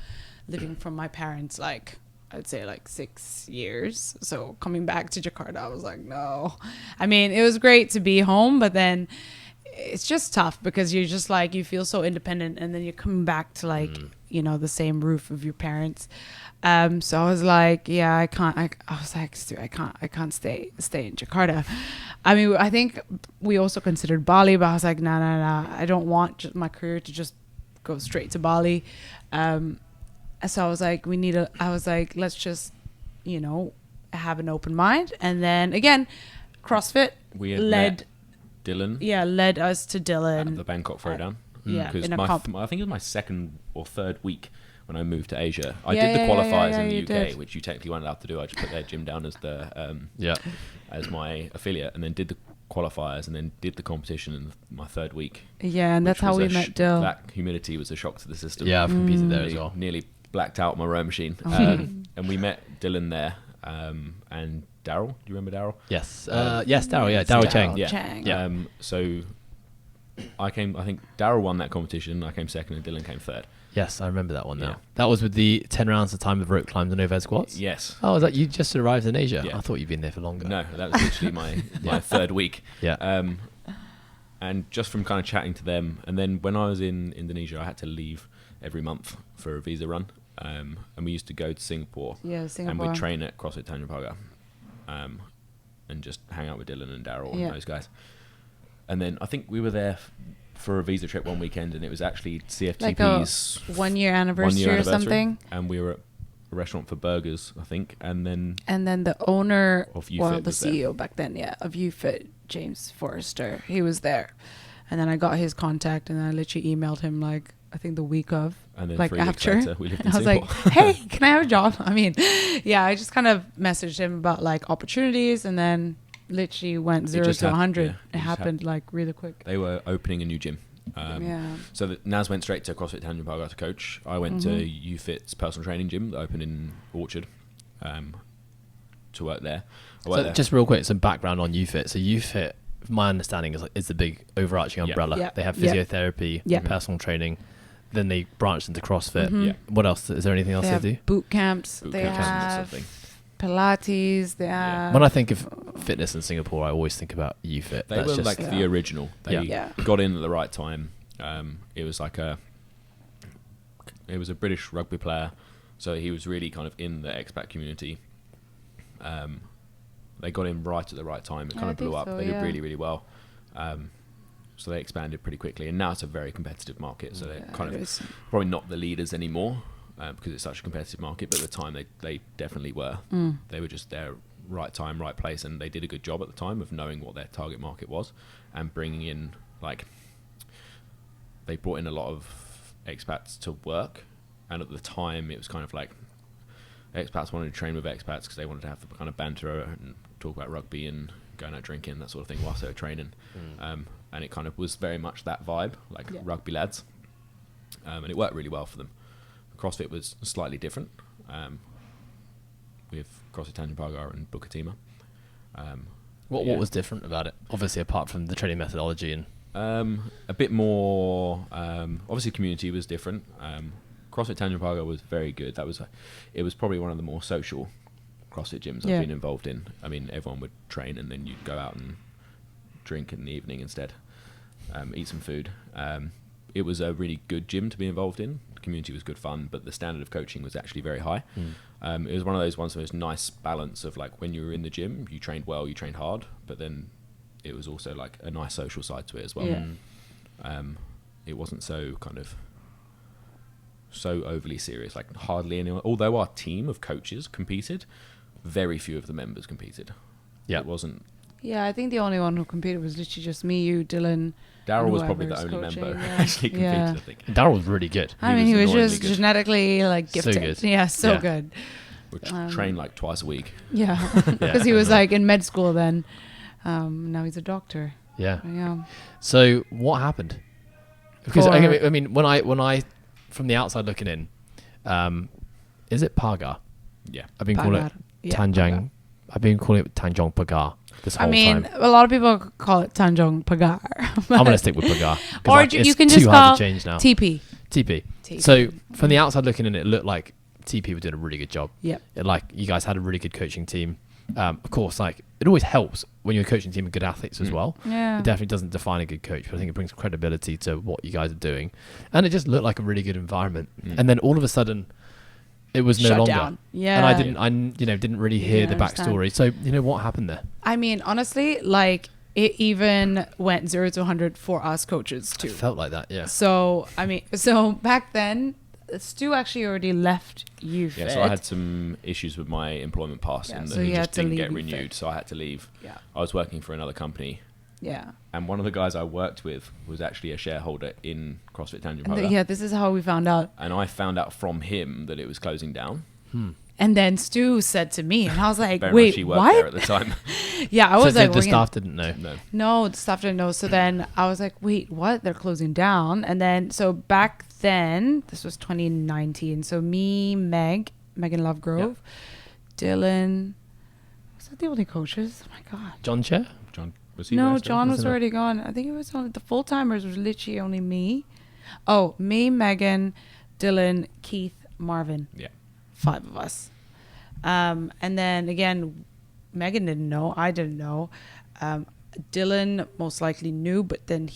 Speaker 3: living from my parents, like I'd say like 6 years. So coming back to Jakarta, I was like, no. I mean, it was great to be home, but then it's just tough because you're just like, you feel so independent, and then you're coming back to like, you know, the same roof of your parents. So I was like, yeah, I can't. I was like, Stu, I can't stay in Jakarta. I mean, I think we also considered Bali, but I was like, no. I don't want my career to just go straight to Bali. So I was like, let's just, you know, have an open mind. And then again, CrossFit
Speaker 2: We had met Dylan.
Speaker 3: Yeah, led us to Dylan.
Speaker 2: At the Bangkok Throwdown.
Speaker 3: Yeah,
Speaker 2: Because I think it was my second or third week when I moved to Asia. I
Speaker 3: Yeah,
Speaker 2: did the
Speaker 3: yeah,
Speaker 2: qualifiers
Speaker 3: yeah,
Speaker 2: in the
Speaker 3: you
Speaker 2: UK,
Speaker 3: did.
Speaker 2: which you technically weren't allowed to do. I just put their gym down as the
Speaker 1: Yeah.
Speaker 2: as my affiliate, and then did the qualifiers, and then did the competition in my third week.
Speaker 3: Yeah, and that's
Speaker 2: which
Speaker 3: how
Speaker 2: was
Speaker 3: we met Dill.
Speaker 2: That humidity was a shock to the system.
Speaker 1: Yeah, I've competed there as well.
Speaker 2: Nearly blacked out my row machine.
Speaker 3: Oh.
Speaker 2: And we met Dylan there, and Daryl. Do you remember Daryl?
Speaker 1: Yes. Yes, Daryl. Yeah, Daryl Cheng.
Speaker 2: Yeah.
Speaker 3: Chang.
Speaker 1: Yeah.
Speaker 2: So I think Daryl won that competition. I came second, and Dylan came third.
Speaker 1: Yes, I remember that one now.
Speaker 2: Yeah.
Speaker 1: That was with the 10 rounds of time of rope climbs and overhead squats?
Speaker 2: Yes.
Speaker 1: Oh, is that you just arrived in Asia?
Speaker 2: Yeah.
Speaker 1: I thought you'd been there for longer.
Speaker 2: No, that was literally my
Speaker 1: Yeah.
Speaker 2: third week.
Speaker 1: Yeah.
Speaker 2: And just from kind of chatting to them, and then when I was in Indonesia, I had to leave every month for a visa run. And we used to go to Singapore.
Speaker 3: Yeah,
Speaker 2: And
Speaker 3: Singapore.
Speaker 2: we'd train at CrossFit Tanjung Pagar. And just hang out with Dylan and Daryl
Speaker 3: Yeah.
Speaker 2: and those guys. And then I think we were there for a visa trip one weekend, and it was actually
Speaker 3: Like a
Speaker 2: CFTP's
Speaker 3: 1 year anniversary or something.
Speaker 2: And we were at a restaurant for burgers, I think, and then
Speaker 3: The owner,
Speaker 2: Of UFIT
Speaker 3: well, the
Speaker 2: was there.
Speaker 3: CEO back then, of UFIT, James Forrester, he was there. And then I got his contact, and I literally emailed him like, I think the week of,
Speaker 2: and then
Speaker 3: like
Speaker 2: 3 weeks
Speaker 3: after.
Speaker 2: later we lived in
Speaker 3: I was
Speaker 2: Singapore.
Speaker 3: like, hey, can I have a job? I mean, yeah, I just kind of messaged him about like opportunities, and then literally went 0
Speaker 2: just
Speaker 3: to 100.
Speaker 2: yeah,
Speaker 3: It happened like really quick.
Speaker 2: They were opening a new gym.
Speaker 3: Yeah.
Speaker 2: So Naz went straight to CrossFit Tanjung Pagar to coach. I went to UFIT's personal training gym that opened in Orchard to work there. I worked
Speaker 1: So
Speaker 2: there.
Speaker 1: just real quick, some background on UFIT. So UFIT, my understanding is the big overarching
Speaker 2: Yeah.
Speaker 1: umbrella.
Speaker 3: Yeah.
Speaker 1: They have
Speaker 3: Yeah.
Speaker 1: physiotherapy,
Speaker 3: Yeah.
Speaker 1: personal training. Then they branched into CrossFit.
Speaker 3: Mhm.
Speaker 2: Yeah.
Speaker 1: What else? Is there anything else
Speaker 3: They
Speaker 1: they,
Speaker 3: have
Speaker 1: do?
Speaker 3: boot camps.
Speaker 2: Boot
Speaker 3: They
Speaker 2: camps and that sort
Speaker 3: have
Speaker 2: of thing.
Speaker 3: Pilates. They have.
Speaker 1: When I think of fitness in Singapore, I always think about UFIT.
Speaker 2: They
Speaker 1: That's
Speaker 2: were
Speaker 1: just
Speaker 2: like the original. They
Speaker 3: Yeah.
Speaker 2: got in at the right time. It was like it was a British rugby player, so he was really kind of in the expat community. They got in right at the right time. It kind
Speaker 3: I
Speaker 2: of blew
Speaker 3: think
Speaker 2: up.
Speaker 3: so,
Speaker 2: They
Speaker 3: yeah.
Speaker 2: did really, really well. So they expanded pretty quickly, and now it's a very competitive market. So they're
Speaker 3: Yeah,
Speaker 2: kind
Speaker 3: it
Speaker 2: of
Speaker 3: is.
Speaker 2: probably not the leaders anymore because it's such a competitive market. But at the time, they definitely were.
Speaker 3: Mm.
Speaker 2: They were just there, right time, right place, and they did a good job at the time of knowing what their target market was and bringing in they brought in a lot of expats to work. And at the time, it was kind of like expats wanted to train with expats because they wanted to have the kind of banter and talk about rugby and going out drinking, that sort of thing, whilst they were training. And it kind of was very much that vibe, like
Speaker 3: Yeah.
Speaker 2: rugby lads. And it worked really well for them. CrossFit was slightly different with CrossFit Tanjung Pagar and Bukatima.
Speaker 1: what
Speaker 2: yeah.
Speaker 1: was different about it? Obviously, apart from the training methodology and
Speaker 2: A bit more. Obviously, community was different. CrossFit Tanjung Pagar was very good. It was probably one of the more social CrossFit gyms
Speaker 3: Yeah.
Speaker 2: I've been involved in. I mean, everyone would train and then you'd go out and drink in the evening instead, eat some food. It was a really good gym to be involved in. The community was good fun, but the standard of coaching was actually very high. It was one of those ones where it was nice balance of like when you were in the gym, you trained well, you trained hard, but then it was also like a nice social side to it as well.
Speaker 3: Yeah.
Speaker 2: It wasn't so kind of so overly serious, like hardly anyone. Although our team of coaches competed, very few of the members competed.
Speaker 1: Yeah.
Speaker 2: It wasn't.
Speaker 3: Yeah, I think the only one who competed was literally just me, you, Dylan.
Speaker 2: Daryl
Speaker 3: and
Speaker 2: was probably the
Speaker 3: whoever's
Speaker 2: only
Speaker 3: coaching,
Speaker 2: member who
Speaker 3: yeah.
Speaker 2: actually competed,
Speaker 3: Yeah.
Speaker 2: I think.
Speaker 1: Daryl was really good.
Speaker 3: I mean, he was
Speaker 2: annoyingly
Speaker 3: just
Speaker 2: good.
Speaker 3: genetically like
Speaker 1: So
Speaker 3: gifted.
Speaker 1: good.
Speaker 3: Yeah, so
Speaker 1: Yeah.
Speaker 3: good.
Speaker 2: Which trained like twice a week.
Speaker 3: Yeah,
Speaker 1: Yeah,
Speaker 3: because he was
Speaker 1: I know.
Speaker 3: like in med school then. Now he's a doctor.
Speaker 1: Yeah.
Speaker 3: Yeah.
Speaker 1: So what happened? Because
Speaker 3: For-
Speaker 1: I mean, when I from the outside looking in, is it Pagar?
Speaker 2: Yeah.
Speaker 1: I've been calling it
Speaker 3: Pagar. Yeah,
Speaker 1: Tanjung.
Speaker 3: Pagar.
Speaker 1: I've been calling it Tanjong Pagar this whole
Speaker 3: I mean,
Speaker 1: time.
Speaker 3: a lot of people call it Tanjong Pagar.
Speaker 1: I'm gonna stick with Pagar. 'cause,
Speaker 3: Or
Speaker 1: like,
Speaker 3: you
Speaker 1: it's
Speaker 3: can
Speaker 1: too
Speaker 3: just
Speaker 1: hard
Speaker 3: call
Speaker 1: to change now.
Speaker 3: TP.
Speaker 1: TP.
Speaker 3: TP.
Speaker 1: So from the outside looking in, it looked like TP were doing a really good job.
Speaker 3: Yep.
Speaker 1: Like you guys had a really good coaching team. Of course, like it always helps when you're a coaching team of good athletes as well.
Speaker 3: Yeah.
Speaker 1: It definitely doesn't define a good coach, but I think it brings credibility to what you guys are doing. And it just looked like a really good environment. And then all of a sudden, it was no
Speaker 3: Shut
Speaker 1: longer.
Speaker 3: down. Yeah.
Speaker 1: And I didn't really hear
Speaker 3: Yeah,
Speaker 1: the
Speaker 3: I understand.
Speaker 1: backstory. So what happened there?
Speaker 3: I mean, honestly, like it even went 0 to 100 for us coaches too.
Speaker 1: It felt like that, yeah.
Speaker 3: So I mean, so back then, Stu actually already left YouFit.
Speaker 2: Yeah, so I had some issues with my employment pass,
Speaker 3: Yeah,
Speaker 2: and
Speaker 3: so
Speaker 2: it
Speaker 3: you had
Speaker 2: just
Speaker 3: to
Speaker 2: didn't
Speaker 3: leave
Speaker 2: get
Speaker 3: YouFit.
Speaker 2: renewed, so I had to leave.
Speaker 3: Yeah.
Speaker 2: I was working for another company,
Speaker 3: Yeah.
Speaker 2: and one of the guys I worked with was actually a shareholder in CrossFit Tangent
Speaker 3: And
Speaker 2: Pogo.
Speaker 3: yeah, this is how we found out.
Speaker 2: And I found out from him that it was closing down.
Speaker 3: And then Stu said to me, and I was like,
Speaker 2: Very
Speaker 3: "Wait,
Speaker 2: much he worked
Speaker 3: what?"
Speaker 2: there at the time.
Speaker 3: Yeah, I
Speaker 1: So
Speaker 3: was like,
Speaker 1: the
Speaker 3: working-
Speaker 1: staff didn't know.
Speaker 2: No.
Speaker 3: No, the staff didn't know. So then I was like, wait, what? They're closing down. And then, so back then, this was 2019. So me, Megan Lovegrove, Dylan, was that the only coaches? Oh my God.
Speaker 1: John Chair?
Speaker 2: John, was he
Speaker 3: No,
Speaker 2: there still?
Speaker 3: John was
Speaker 1: Wasn't it?
Speaker 3: already gone. I think it was only the full timers was literally only me. Oh, me, Megan, Dylan, Keith, Marvin.
Speaker 2: Yeah.
Speaker 3: 5 of us. And then again, Megan didn't know. I didn't know. Dylan most likely knew, but then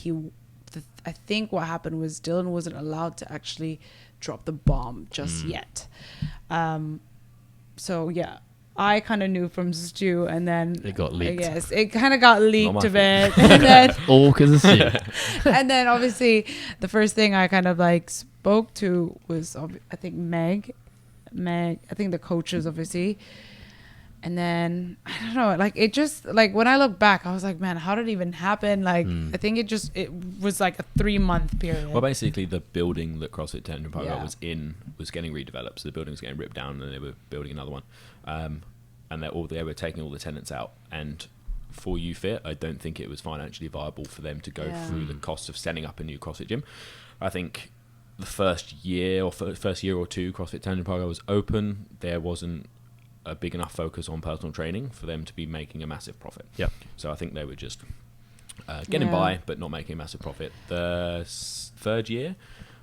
Speaker 3: I think what happened was Dylan wasn't allowed to actually drop the bomb just yet. So yeah, I kind of knew from Stu, and then
Speaker 1: It got leaked.
Speaker 3: Yes, it kind of got leaked
Speaker 2: my
Speaker 3: a bit, and then
Speaker 1: All because of Stu.
Speaker 3: and then obviously the first thing I kind of like spoke to was I think Meg, I think the coaches obviously. And then I don't know, like it just like when I look back, I was like, man, how did it even happen? Like I think it was like a 3-month period.
Speaker 2: Well, basically, the building that CrossFit Tangent Pogo
Speaker 3: Yeah.
Speaker 2: was in was getting redeveloped. So the building was getting ripped down, and they were building another one. And they were taking all the tenants out. And for YouFit, I don't think it was financially viable for them to go
Speaker 3: Yeah.
Speaker 2: through the cost of setting up a new CrossFit gym. I think the first year or two CrossFit Tangent Pogo was open, there wasn't a big enough focus on personal training for them to be making a massive profit.
Speaker 1: Yep.
Speaker 2: So I think they were just getting
Speaker 3: Yeah.
Speaker 2: by, but not making a massive profit. The third year,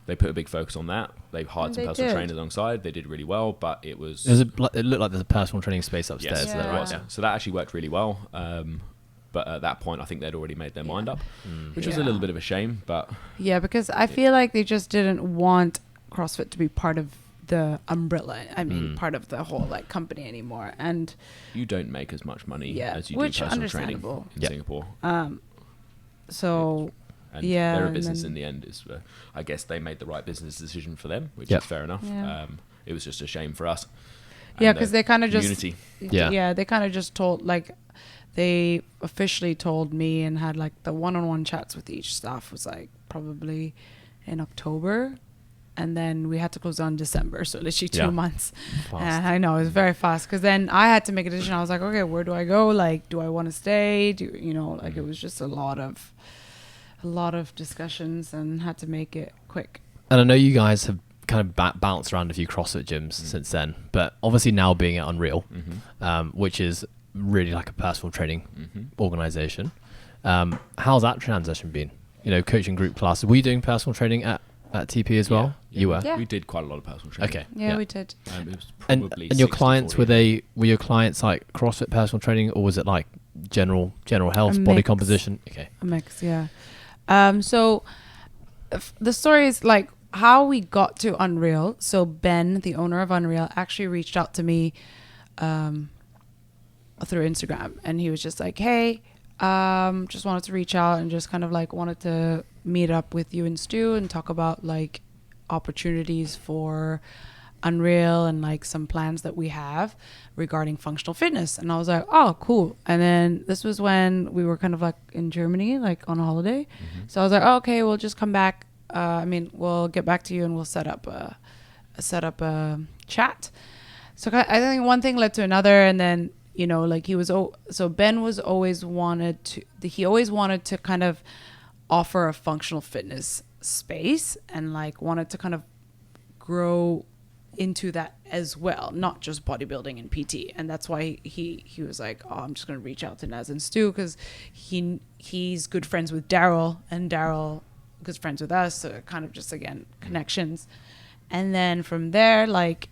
Speaker 2: they put a big focus on that. They hired some
Speaker 3: They
Speaker 2: personal
Speaker 3: did.
Speaker 2: trainers alongside. They did really well, but it was...
Speaker 1: It looked like there's a personal training space upstairs.
Speaker 2: Yes,
Speaker 1: Is that
Speaker 3: Yeah.
Speaker 1: right?
Speaker 2: was. So that actually worked really well. But at that point, I think they'd already made their mind up, which was a
Speaker 3: Yeah.
Speaker 2: little bit of a shame. But
Speaker 3: Yeah, because I feel like they just didn't want CrossFit to be part of the umbrella. I mean, part of the whole like company anymore. And
Speaker 2: you don't make as much money
Speaker 3: Yeah,
Speaker 2: as you do
Speaker 3: which
Speaker 2: personal training
Speaker 3: understandable.
Speaker 2: in
Speaker 1: Yep.
Speaker 2: Singapore.
Speaker 3: so
Speaker 2: And
Speaker 3: Yeah,
Speaker 2: they're a
Speaker 3: and
Speaker 2: business
Speaker 3: then-
Speaker 2: in the end. I guess they made the right business decision for them, which
Speaker 1: Yep.
Speaker 2: is fair enough.
Speaker 3: Yeah.
Speaker 2: It was just a shame for us.
Speaker 3: yeah,
Speaker 2: And
Speaker 3: because
Speaker 2: the
Speaker 3: they kind of just
Speaker 2: community.
Speaker 1: Yeah.
Speaker 3: they kind of just told like they officially told me and had like the one-on-one chats with each staff was like probably in October, and then we had to close down in December, so literally 2
Speaker 1: Yeah.
Speaker 3: months.
Speaker 1: Fast.
Speaker 3: And I know it was very fast because then I had to make a decision. I was like, okay, where do I go? Like, do I want to stay? Like it was just a lot of discussions and had to make it quick.
Speaker 1: And I know you guys have kind of bounced around a few CrossFit gyms since then, but obviously now being at Unreal, which is really like a personal training organization, how's that transition been? Coaching group classes. Were you doing personal training at TP as well?
Speaker 2: Yeah.
Speaker 1: You were?
Speaker 3: Yeah.
Speaker 2: We did quite a lot of personal training.
Speaker 1: Okay.
Speaker 3: Yeah, we did.
Speaker 2: It was
Speaker 1: And
Speaker 2: probably
Speaker 1: your clients,
Speaker 2: 60-40.
Speaker 1: were your clients like CrossFit personal training, or was it like general health,
Speaker 3: A
Speaker 1: body
Speaker 3: mix.
Speaker 1: composition? Okay.
Speaker 3: A mix, yeah. So the story is like how we got to Unreal. So Ben, the owner of Unreal, actually reached out to me through Instagram, and he was just like, hey, just wanted to reach out and just kind of like wanted to meet up with you and Stu and talk about like opportunities for Unreal and like some plans that we have regarding functional fitness. And I was like, oh, cool. And then this was when we were kind of like in Germany, like on holiday. So I was like, oh, okay, we'll just come back. We'll get back to you and we'll set up a chat. So I think one thing led to another, and then like Ben was always wanted to kind of offer a functional fitness space and like wanted to kind of grow into that as well, not just bodybuilding and PT. And that's why he was like, oh, I'm just going to reach out to Naz and Stu because he's good friends with Daryl, and Daryl good friends with us, so kind of just again connections. And then from there, like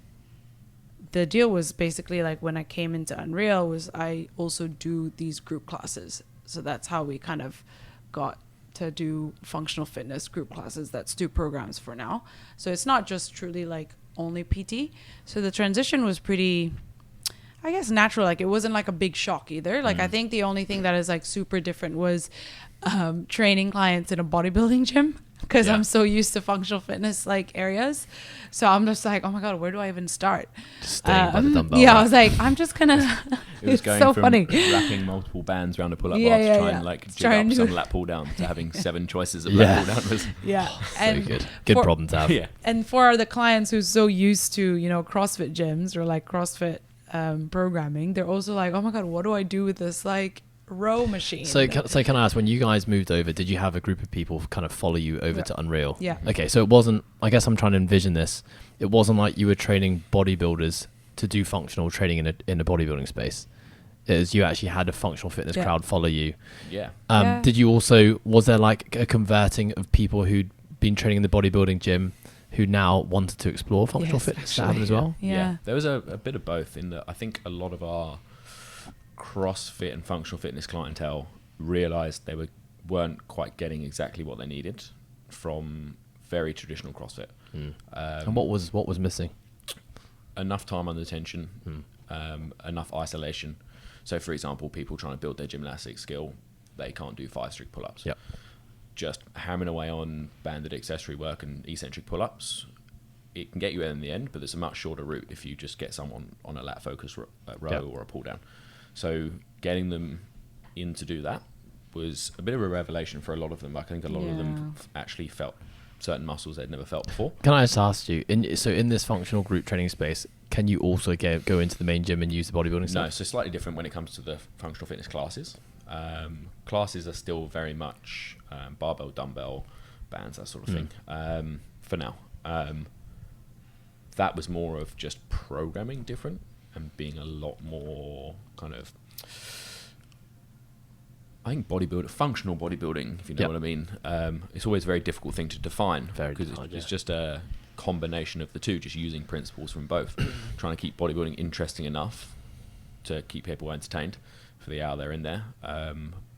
Speaker 3: the deal was basically like when I came into Unreal was I also do these group classes. So that's how we kind of got to do functional fitness group classes. That's 2 programs for now. So it's not just truly like only PT. So the transition was pretty, I guess, natural. Like it wasn't like a big shock either. Like I think the only thing that is like super different was training clients in a bodybuilding gym, because I'm so used to functional fitness like areas. So I'm just like, oh my God, where do I even start?
Speaker 1: Just staying by the dumbbell.
Speaker 3: Yeah, I was like, I'm just gonna.
Speaker 2: It was
Speaker 3: It's
Speaker 2: going
Speaker 3: so
Speaker 2: from
Speaker 3: funny.
Speaker 2: wrapping multiple bands around a pull-up
Speaker 3: Yeah,
Speaker 2: bar to
Speaker 3: yeah,
Speaker 2: try
Speaker 3: yeah.
Speaker 2: and like jig
Speaker 3: Trying
Speaker 2: up
Speaker 3: to-
Speaker 2: some lat pull down to having 7 choices of
Speaker 1: Yeah.
Speaker 2: lat pull downers.
Speaker 3: Yeah,
Speaker 1: So good
Speaker 3: for-
Speaker 1: problem to have.
Speaker 2: Yeah.
Speaker 3: And for the clients who's so used to, you know, CrossFit gyms or like CrossFit programming, they're also like, oh my God, what do I do with this like row machine?
Speaker 1: So can I ask, when you guys moved over, did you have a group of people kind of follow you over to Unreal?
Speaker 3: Yeah.
Speaker 1: Okay, so it wasn't, I guess I'm trying to envision this, it wasn't like you were training bodybuilders to do functional training in a bodybuilding space. It was you actually had a functional fitness crowd follow you.
Speaker 2: Yeah.
Speaker 3: Yeah.
Speaker 1: Did you also, was there like a converting of people who'd been training in the bodybuilding gym who now wanted to explore functional
Speaker 3: Yes,
Speaker 1: fitness? Did that
Speaker 3: actually.
Speaker 1: happen as well?
Speaker 3: Yeah.
Speaker 2: There was a bit of both in that I think a lot of our CrossFit and functional fitness clientele realized they weren't quite getting exactly what they needed from very traditional CrossFit.
Speaker 1: And what was missing?
Speaker 2: Enough time under tension, enough isolation. So, for example, people trying to build their gymnastic skill, they can't do 5 strict pull-ups.
Speaker 1: Yep.
Speaker 2: Just hammering away on banded accessory work and eccentric pull-ups, it can get you there in the end, but there's a much shorter route if you just get someone on a lat focus row or a pull down. So getting them in to do that was a bit of a revelation for a lot of them. Like I think a lot of them actually felt certain muscles they'd never felt before.
Speaker 1: Can I just ask you, in this functional group training space, can you also go into the main gym and use the bodybuilding stuff?
Speaker 2: No, so slightly different when it comes to the functional fitness classes. Classes are still very much barbell, dumbbell, bands, that sort of thing, for now. That was more of just programming different and being a lot more kind of, I think functional bodybuilding, if you know what I mean. It's always a very difficult thing to define because it's just a combination of the two, just using principles from both, trying to keep bodybuilding interesting enough to keep people entertained for the hour they're in there,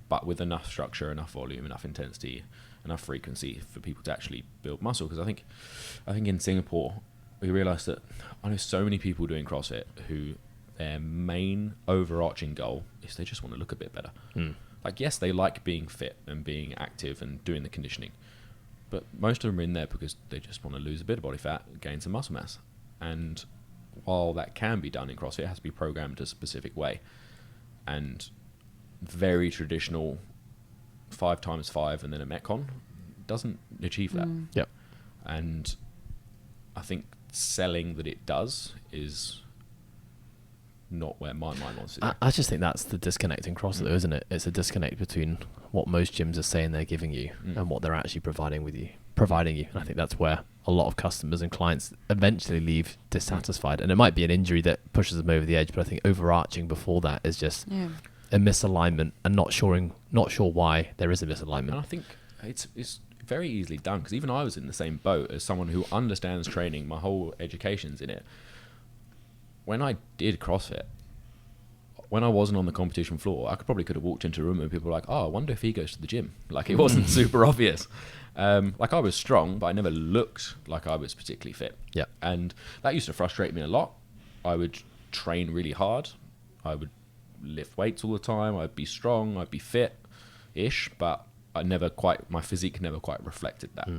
Speaker 2: but with enough structure, enough volume, enough intensity, enough frequency for people to actually build muscle. Because I think in Singapore we realised that I know so many people doing CrossFit who their main overarching goal is they just want to look a bit better. Like, yes, they like being fit and being active and doing the conditioning, but most of them are in there because they just want to lose a bit of body fat, gain some muscle mass. And while that can be done in CrossFit, it has to be programmed a specific way. And very traditional 5x5 and then a Metcon doesn't achieve that.
Speaker 1: Yep.
Speaker 2: And I think selling that it does is not where my mind wants to.
Speaker 1: I just think that's the disconnect in CrossFit, though, isn't it? It's a disconnect between what most gyms are saying they're giving you and what they're actually providing you. And I think that's where a lot of customers and clients eventually leave dissatisfied. And it might be an injury that pushes them over the edge, but I think overarching before that is just a misalignment and not sure why there is a misalignment.
Speaker 2: And I think it's very easily done, because even I was in the same boat as someone who understands training. My whole education's in it. When I did CrossFit, when I wasn't on the competition floor, I could have walked into a room and people were like, oh, I wonder if he goes to the gym. Like, it wasn't super obvious. Like, I was strong, but I never looked like I was particularly fit.
Speaker 1: Yeah.
Speaker 2: And that used to frustrate me a lot. I would train really hard. I would lift weights all the time. I'd be strong. I'd be fit-ish, but my physique never quite reflected that.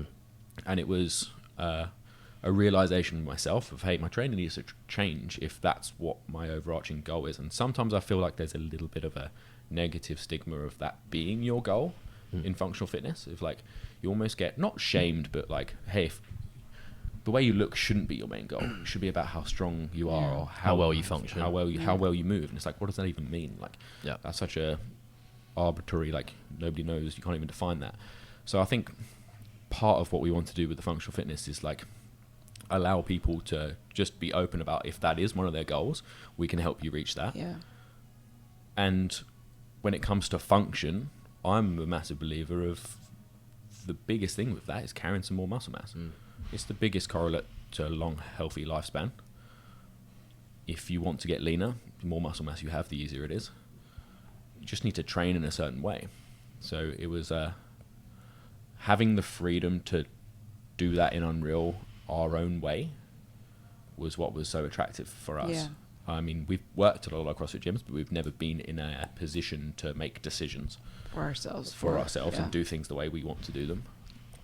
Speaker 2: And it was a realization myself of, hey, my training needs to change if that's what my overarching goal is. And sometimes I feel like there's a little bit of a negative stigma of that being your goal in functional fitness. If like you almost get not shamed, but like, hey, if the way you look shouldn't be your main goal. It should be about how strong you are or
Speaker 1: how well you function,
Speaker 2: how well you move. And it's like, what does that even mean? Like, that's such a arbitrary, like, nobody knows, you can't even define that. So I think part of what we want to do with the functional fitness is like allow people to just be open about, if that is one of their goals, we can help you reach that. And when it comes to function, I'm a massive believer of the biggest thing with that is carrying some more muscle mass. It's the biggest correlate to a long, healthy lifespan. if you want to get leaner, the more muscle mass you have, the easier it is. You just need to train in a certain way. So it was having the freedom to do that in Unreal our own way was what was so attractive for us.
Speaker 3: Yeah.
Speaker 2: I mean, we've worked at a lot of CrossFit gyms, but we've never been in a position to make decisions
Speaker 3: For ourselves.
Speaker 2: And do things the way we want to do them.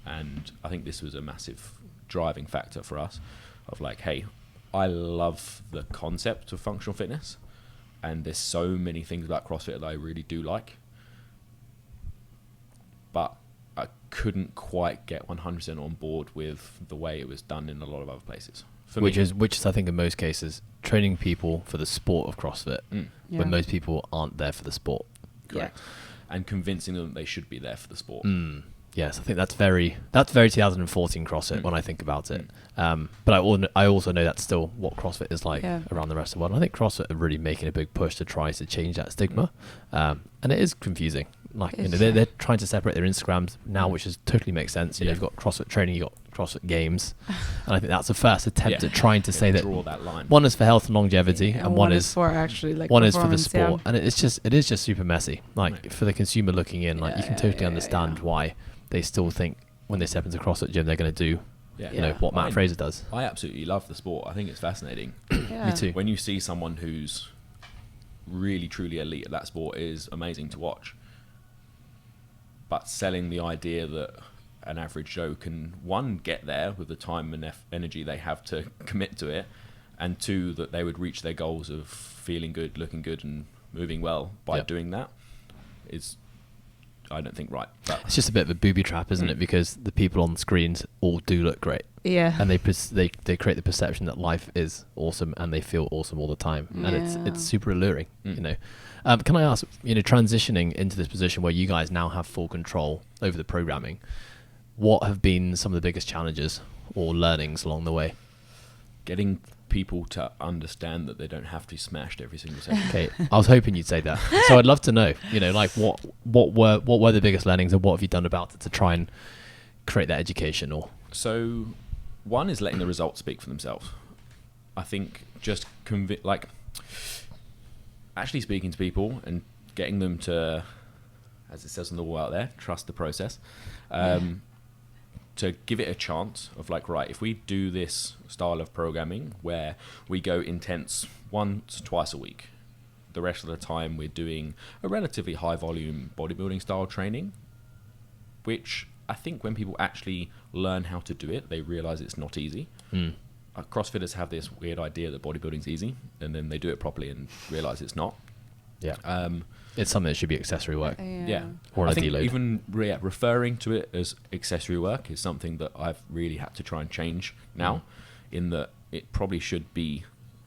Speaker 2: And I think this was a massive driving factor for us of like, hey, I love the concept of functional fitness, and there's so many things about CrossFit that I really do like, but I couldn't quite get 100% on board with the way it was done in a lot of other places.
Speaker 1: Which is I think in most cases training people for the sport of CrossFit, when most people aren't there for the sport.
Speaker 2: Correct. Yeah. And convincing them that they should be there for the sport.
Speaker 1: Yes, I think that's very 2014 CrossFit when I think about it. But I also know that's still what CrossFit is like around the rest of the world. And I think CrossFit are really making a big push to try to change that stigma, and it is confusing. Like they're trying to separate their Instagrams now, which is totally makes sense. You know, you've got CrossFit training, you've got CrossFit Games, and I think that's the first attempt at trying to say that
Speaker 2: draw that line.
Speaker 1: One is for health and longevity, and one is
Speaker 3: for actually like
Speaker 1: one is for the sport, and it is just super messy. Like for the consumer looking in, like you can totally understand why they still think when they step into CrossFit gym they're going to do you know what Matt Fraser does.
Speaker 2: I absolutely love the sport. I think it's fascinating.
Speaker 1: Me too.
Speaker 2: When you see someone who's really truly elite at that sport, is amazing to watch. But selling the idea that an average Joe can, one, get there with the time and energy they have to commit to it, and two, that they would reach their goals of feeling good, looking good, and moving well by doing that, is, I don't think, right. But
Speaker 1: it's just a bit of a booby trap, isn't it? Because the people on the screens all do look great.
Speaker 3: Yeah.
Speaker 1: And they create the perception that life is awesome and they feel awesome all the time. And it's super alluring, you know. Can I ask, you know, transitioning into this position where you guys now have full control over the programming, what have been some of the biggest challenges or learnings along the way?
Speaker 2: Getting people to understand that they don't have to be smashed every single session.
Speaker 1: Okay, I was hoping you'd say that. So I'd love to know, you know, like what were the biggest learnings, and what have you done about it to try and create that education? Or
Speaker 2: so, one is letting the results speak for themselves. I think just actually speaking to people and getting them to, as it says on the wall out there, trust the process. To give it a chance of like, right, if we do this style of programming where we go intense once, twice a week, the rest of the time we're doing a relatively high volume bodybuilding style training, which I think when people actually learn how to do it, they realize it's not easy. CrossFitters have this weird idea that bodybuilding's easy, and then they do it properly and realize it's not.
Speaker 1: Yeah. It's something that should be accessory work. Or
Speaker 2: I think
Speaker 1: deload.
Speaker 2: even referring to it as accessory work is something that I've really had to try and change now, in that it probably should be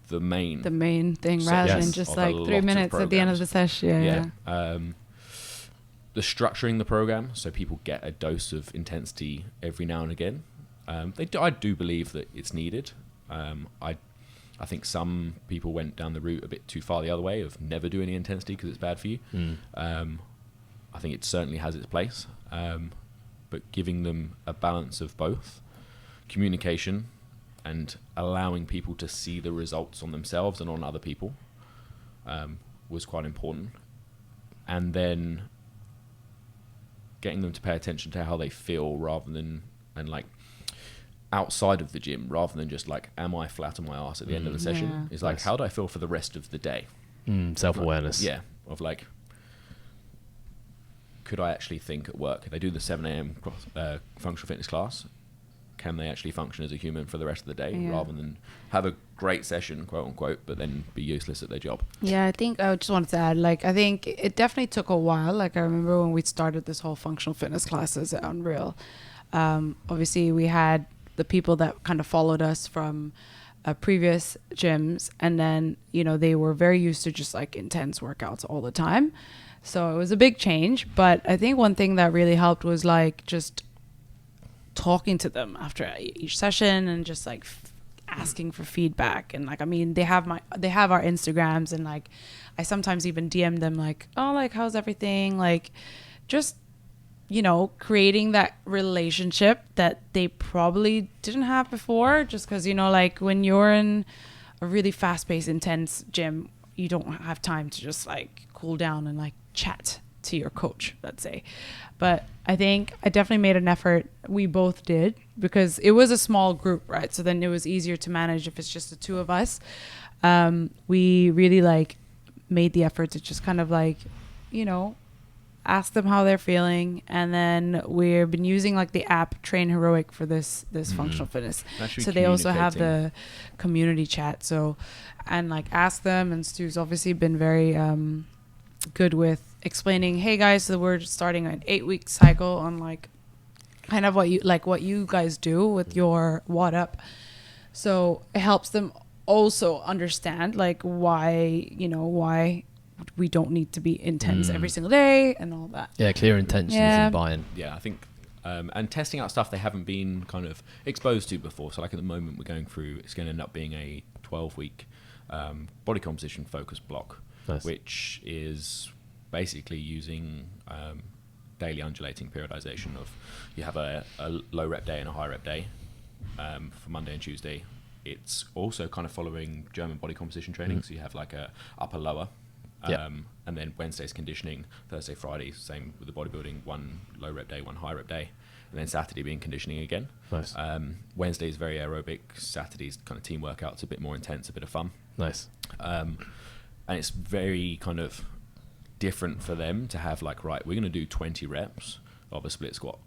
Speaker 2: the main
Speaker 3: thing, rather than just like 3 minutes at the end of the session.
Speaker 2: The structuring the program so people get a dose of intensity every now and again. I do believe that it's needed. I think some people went down the route a bit too far the other way of never do any intensity because it's bad for you. I think it certainly has its place, but giving them a balance of both communication and allowing people to see the results on themselves and on other people was quite important. And then getting them to pay attention to how they feel rather than, and like outside of the gym, rather than just like, am I flat on my ass at the end of the session? Is like, how do I feel for the rest of the day?
Speaker 1: Self-awareness.
Speaker 2: Like, of like, could I actually think at work? If they do the 7 a.m. functional fitness class, can they actually function as a human for the rest of the day, rather than have a great session, quote unquote, but then be useless at their job?
Speaker 3: Yeah, I think I just wanted to add, like, I think it definitely took a while. Like, I remember when we started this whole functional fitness classes at Unreal, obviously we had the people that kind of followed us from previous gyms, and then, you know, they were very used to just like intense workouts all the time. So it was a big change. But I think one thing that really helped was like just talking to them after each session and just like asking for feedback. And like, I mean, they have our Instagrams, and like I sometimes even DM them like, oh, like, how's everything? Like, just, you know, creating that relationship that they probably didn't have before, just because, you know, like when you're in a really fast-paced, intense gym, you don't have time to just like cool down and like chat to your coach, let's say. But I think I definitely made an effort. We both did, because it was a small group, right? So then it was easier to manage if it's just the two of us. We really like made the effort to just kind of like, you know, ask them how they're feeling. And then we've been using like the app Train Heroic for this functional fitness. So they also have the community chat. So, and like ask them, and Stu's obviously been very good with explaining, hey guys, so we're starting an 8-week cycle on like kind of what you guys do with your what up. So it helps them also understand like why we don't need to be intense every single day and all that.
Speaker 1: Yeah, clear intentions and buy-in.
Speaker 2: Yeah, I think and testing out stuff they haven't been kind of exposed to before. So like at the moment we're going through, it's going to end up being a 12-week body composition focus block. Nice. Which is basically using daily undulating periodization of, you have a low rep day and a high rep day for Monday and Tuesday. It's also kind of following German body composition training. So you have like a upper lower, and then Wednesday's conditioning, Thursday, Friday, same with the bodybuilding, one low rep day, one high rep day, and then Saturday being conditioning again. Nice. Wednesday is very aerobic, Saturday's kind of team workouts, a bit more intense, a bit of fun.
Speaker 1: Nice.
Speaker 2: And it's very kind of different for them to have like, right, we're going to do 20 reps of a split squat.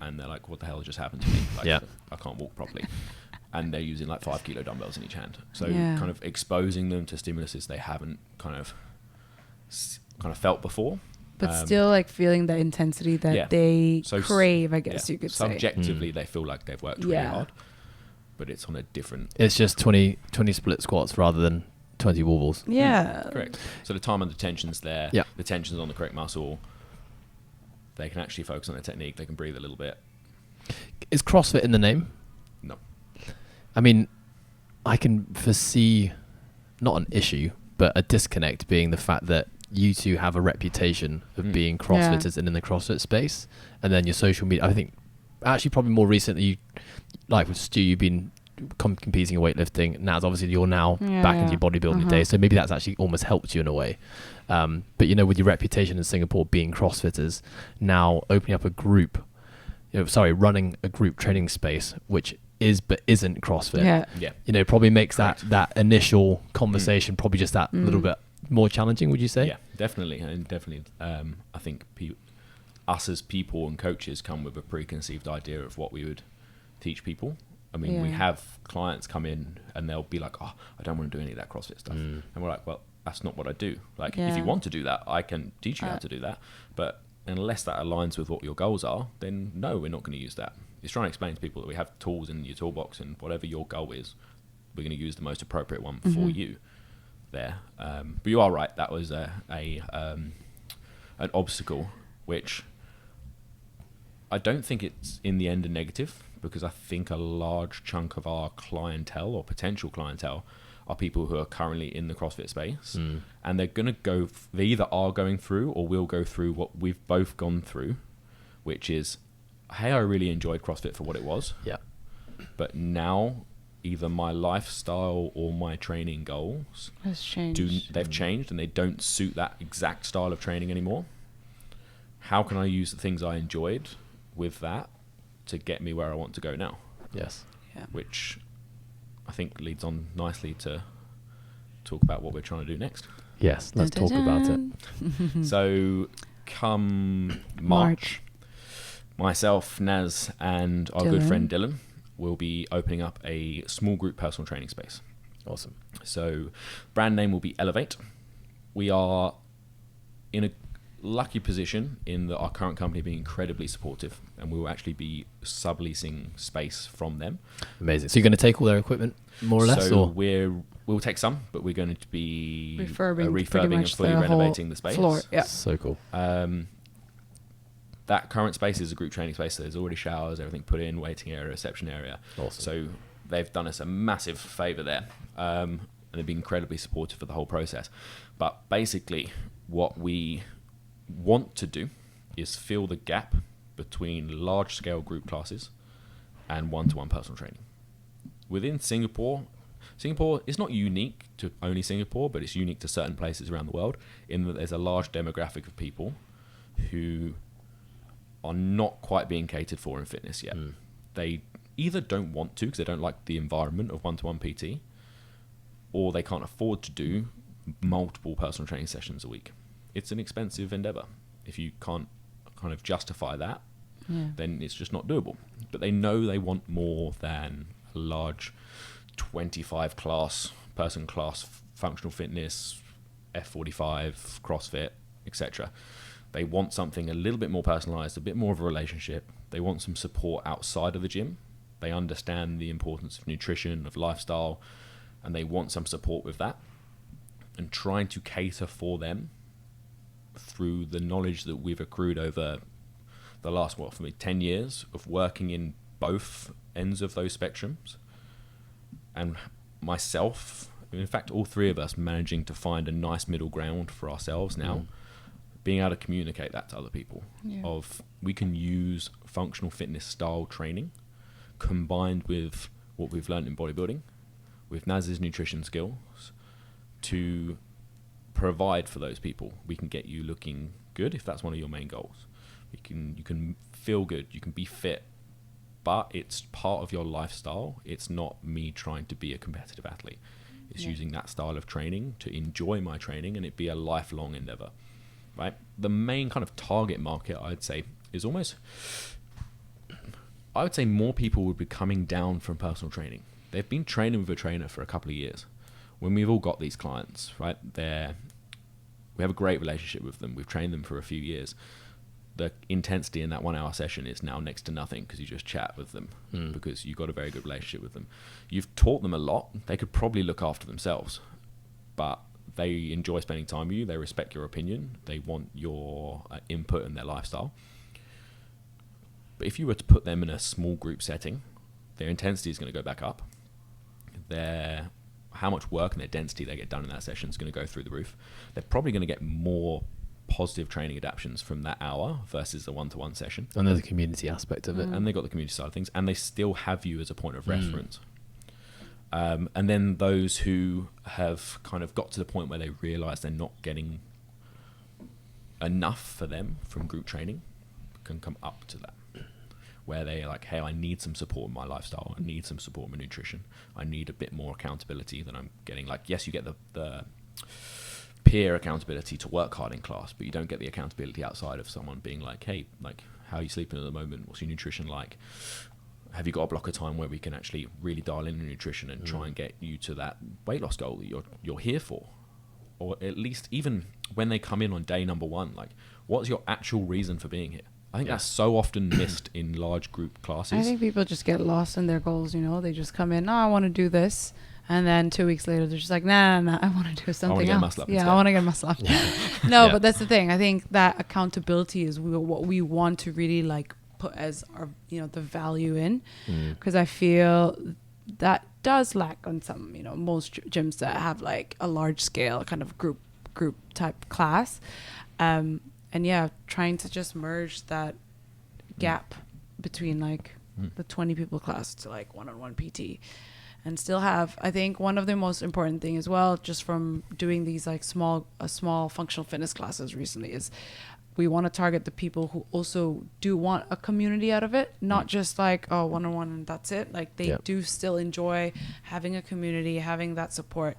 Speaker 2: And they're like, what the hell just happened to me? Like, I can't walk properly. And they're using like 5 kilo dumbbells in each hand. So kind of exposing them to stimuluses they haven't kind of felt before.
Speaker 3: But still like feeling the intensity that they crave, I guess you could say.
Speaker 2: Subjectively, they feel like they've worked really hard. But it's on a different...
Speaker 1: It's just 20 split squats rather than 20 wall balls.
Speaker 3: Yeah.
Speaker 2: Correct. So the time under tension's there.
Speaker 1: Yeah.
Speaker 2: The tension's on the correct muscle. They can actually focus on their technique. They can breathe a little bit.
Speaker 1: Is CrossFit in the name?
Speaker 2: No.
Speaker 1: I mean, I can foresee not an issue, but a disconnect being the fact that you two have a reputation of being CrossFitters and in the CrossFit space. And then your social media, I think actually probably more recently, like with Stu, you've been competing in weightlifting. Naz, obviously you're now back into your bodybuilding days, so maybe that's actually almost helped you in a way. But you know, with your reputation in Singapore being CrossFitters, now opening up a group, running a group training space, which is but isn't CrossFit. You know, probably makes that initial conversation probably just that little bit more challenging. Would you say?
Speaker 2: Yeah, definitely, and definitely. I think us as people and coaches come with a preconceived idea of what we would teach people. I mean, we have clients come in and they'll be like, oh, I don't want to do any of that CrossFit stuff. And we're like, well, that's not what I do. Like, if you want to do that, I can teach you how to do that. But unless that aligns with what your goals are, then no, we're not going to use that. It's trying to explain to people that we have tools in your toolbox, and whatever your goal is, we're going to use the most appropriate one for you there. But you are right. That was an obstacle, which I don't think it's in the end a negative, because I think a large chunk of our clientele or potential clientele are people who are currently in the CrossFit space, and they're going to they either are going through or will go through what we've both gone through, which is, hey, I really enjoyed CrossFit for what it was. Yeah. But now either my lifestyle or my training goals
Speaker 3: has changed.
Speaker 2: They've changed and they don't suit that exact style of training anymore. How can I use the things I enjoyed with that to get me where I want to go now?
Speaker 1: Yes.
Speaker 3: Yeah.
Speaker 2: Which I think leads on nicely to talk about what we're trying to do next.
Speaker 1: Yes, let's talk about it.
Speaker 2: So come March, myself, Naz, and our good friend Dylan will be opening up a small group personal training space.
Speaker 1: Awesome.
Speaker 2: So brand name will be Elevate. We are in a lucky position in that our current company being incredibly supportive, and we will actually be subleasing space from them.
Speaker 1: Amazing. So you're going to take all their equipment more or less?
Speaker 2: So we'll take some, but we're going to be refurbing and fully renovating the space.
Speaker 3: Floor. Yeah.
Speaker 1: So cool.
Speaker 2: That current space is a group training space. So there's already showers, everything put in, waiting area, reception area.
Speaker 1: Awesome.
Speaker 2: So they've done us a massive favor there. And they've been incredibly supportive of the whole process. But basically what we want to do is fill the gap between large-scale group classes and one-to-one personal training. Within Singapore, Singapore is not unique to only Singapore, but it's unique to certain places around the world in that there's a large demographic of people who are not quite being catered for in fitness yet. They either don't want to because they don't like the environment of one-to-one PT, or they can't afford to do multiple personal training sessions a week. It's an expensive endeavor. If you can't kind of justify that, then it's just not doable. But they know they want more than a large 25 person class functional fitness, F45, CrossFit, etc. They want something a little bit more personalized, a bit more of a relationship. They want some support outside of the gym. They understand the importance of nutrition, of lifestyle, and they want some support with that. And trying to cater for them through the knowledge that we've accrued over the last, 10 years of working in both ends of those spectrums. And myself, in fact, all three of us managing to find a nice middle ground for ourselves now, being able to communicate that to other people of we can use functional fitness style training combined with what we've learned in bodybuilding, with Naz's nutrition skills, to provide for those people. We can get you looking good if that's one of your main goals. You can feel good, you can be fit, but it's part of your lifestyle. It's not me trying to be a competitive athlete. It's using that style of training to enjoy my training and it be a lifelong endeavor, right? The main kind of target market, I'd say, is I would say more people would be coming down from personal training. They've been training with a trainer for a couple of years. When we've all got these clients, right, we have a great relationship with them. We've trained them for a few years. The intensity in that 1 hour session is now next to nothing because you just chat with them because you've got a very good relationship with them. You've taught them a lot. They could probably look after themselves, but they enjoy spending time with you. They respect your opinion. They want your input in their lifestyle. But if you were to put them in a small group setting, their intensity is going to go back up. How much work and their density they get done in that session is going to go through the roof. They're probably going to get more positive training adaptions from that hour versus a one-to-one session.
Speaker 1: And there's a community aspect of it.
Speaker 2: And they've got the community side of things, and they still have you as a point of reference. And then those who have kind of got to the point where they realize they're not getting enough for them from group training can come up to that, where they're like, hey, I need some support in my lifestyle. I need some support in my nutrition. I need a bit more accountability than I'm getting. Like, yes, you get the peer accountability to work hard in class, but you don't get the accountability outside of someone being like, hey, like, how are you sleeping at the moment? What's your nutrition like? Have you got a block of time where we can actually really dial in your nutrition and try and get you to that weight loss goal that you're here for? Or at least even when they come in on day number 1, like, what's your actual reason for being here? I think that's so often missed in large group classes.
Speaker 3: I think people just get lost in their goals, you know. They just come in, I want to do this. And then 2 weeks later, they're just like, nah, I want to do something else. I want to get muscle up. No, but that's the thing. I think that accountability is what we want to really like put as our, the value in. Because I feel that does lack on some, most gyms that have like a large scale kind of group type class. And trying to just merge that gap between like the 20 people class to like one-on-one PT, and still have, I think one of the most important thing as well, just from doing these like small functional fitness classes recently, is we want to target the people who also do want a community out of it, not just like, oh, one-on-one and that's it. Like they do still enjoy having a community, having that support,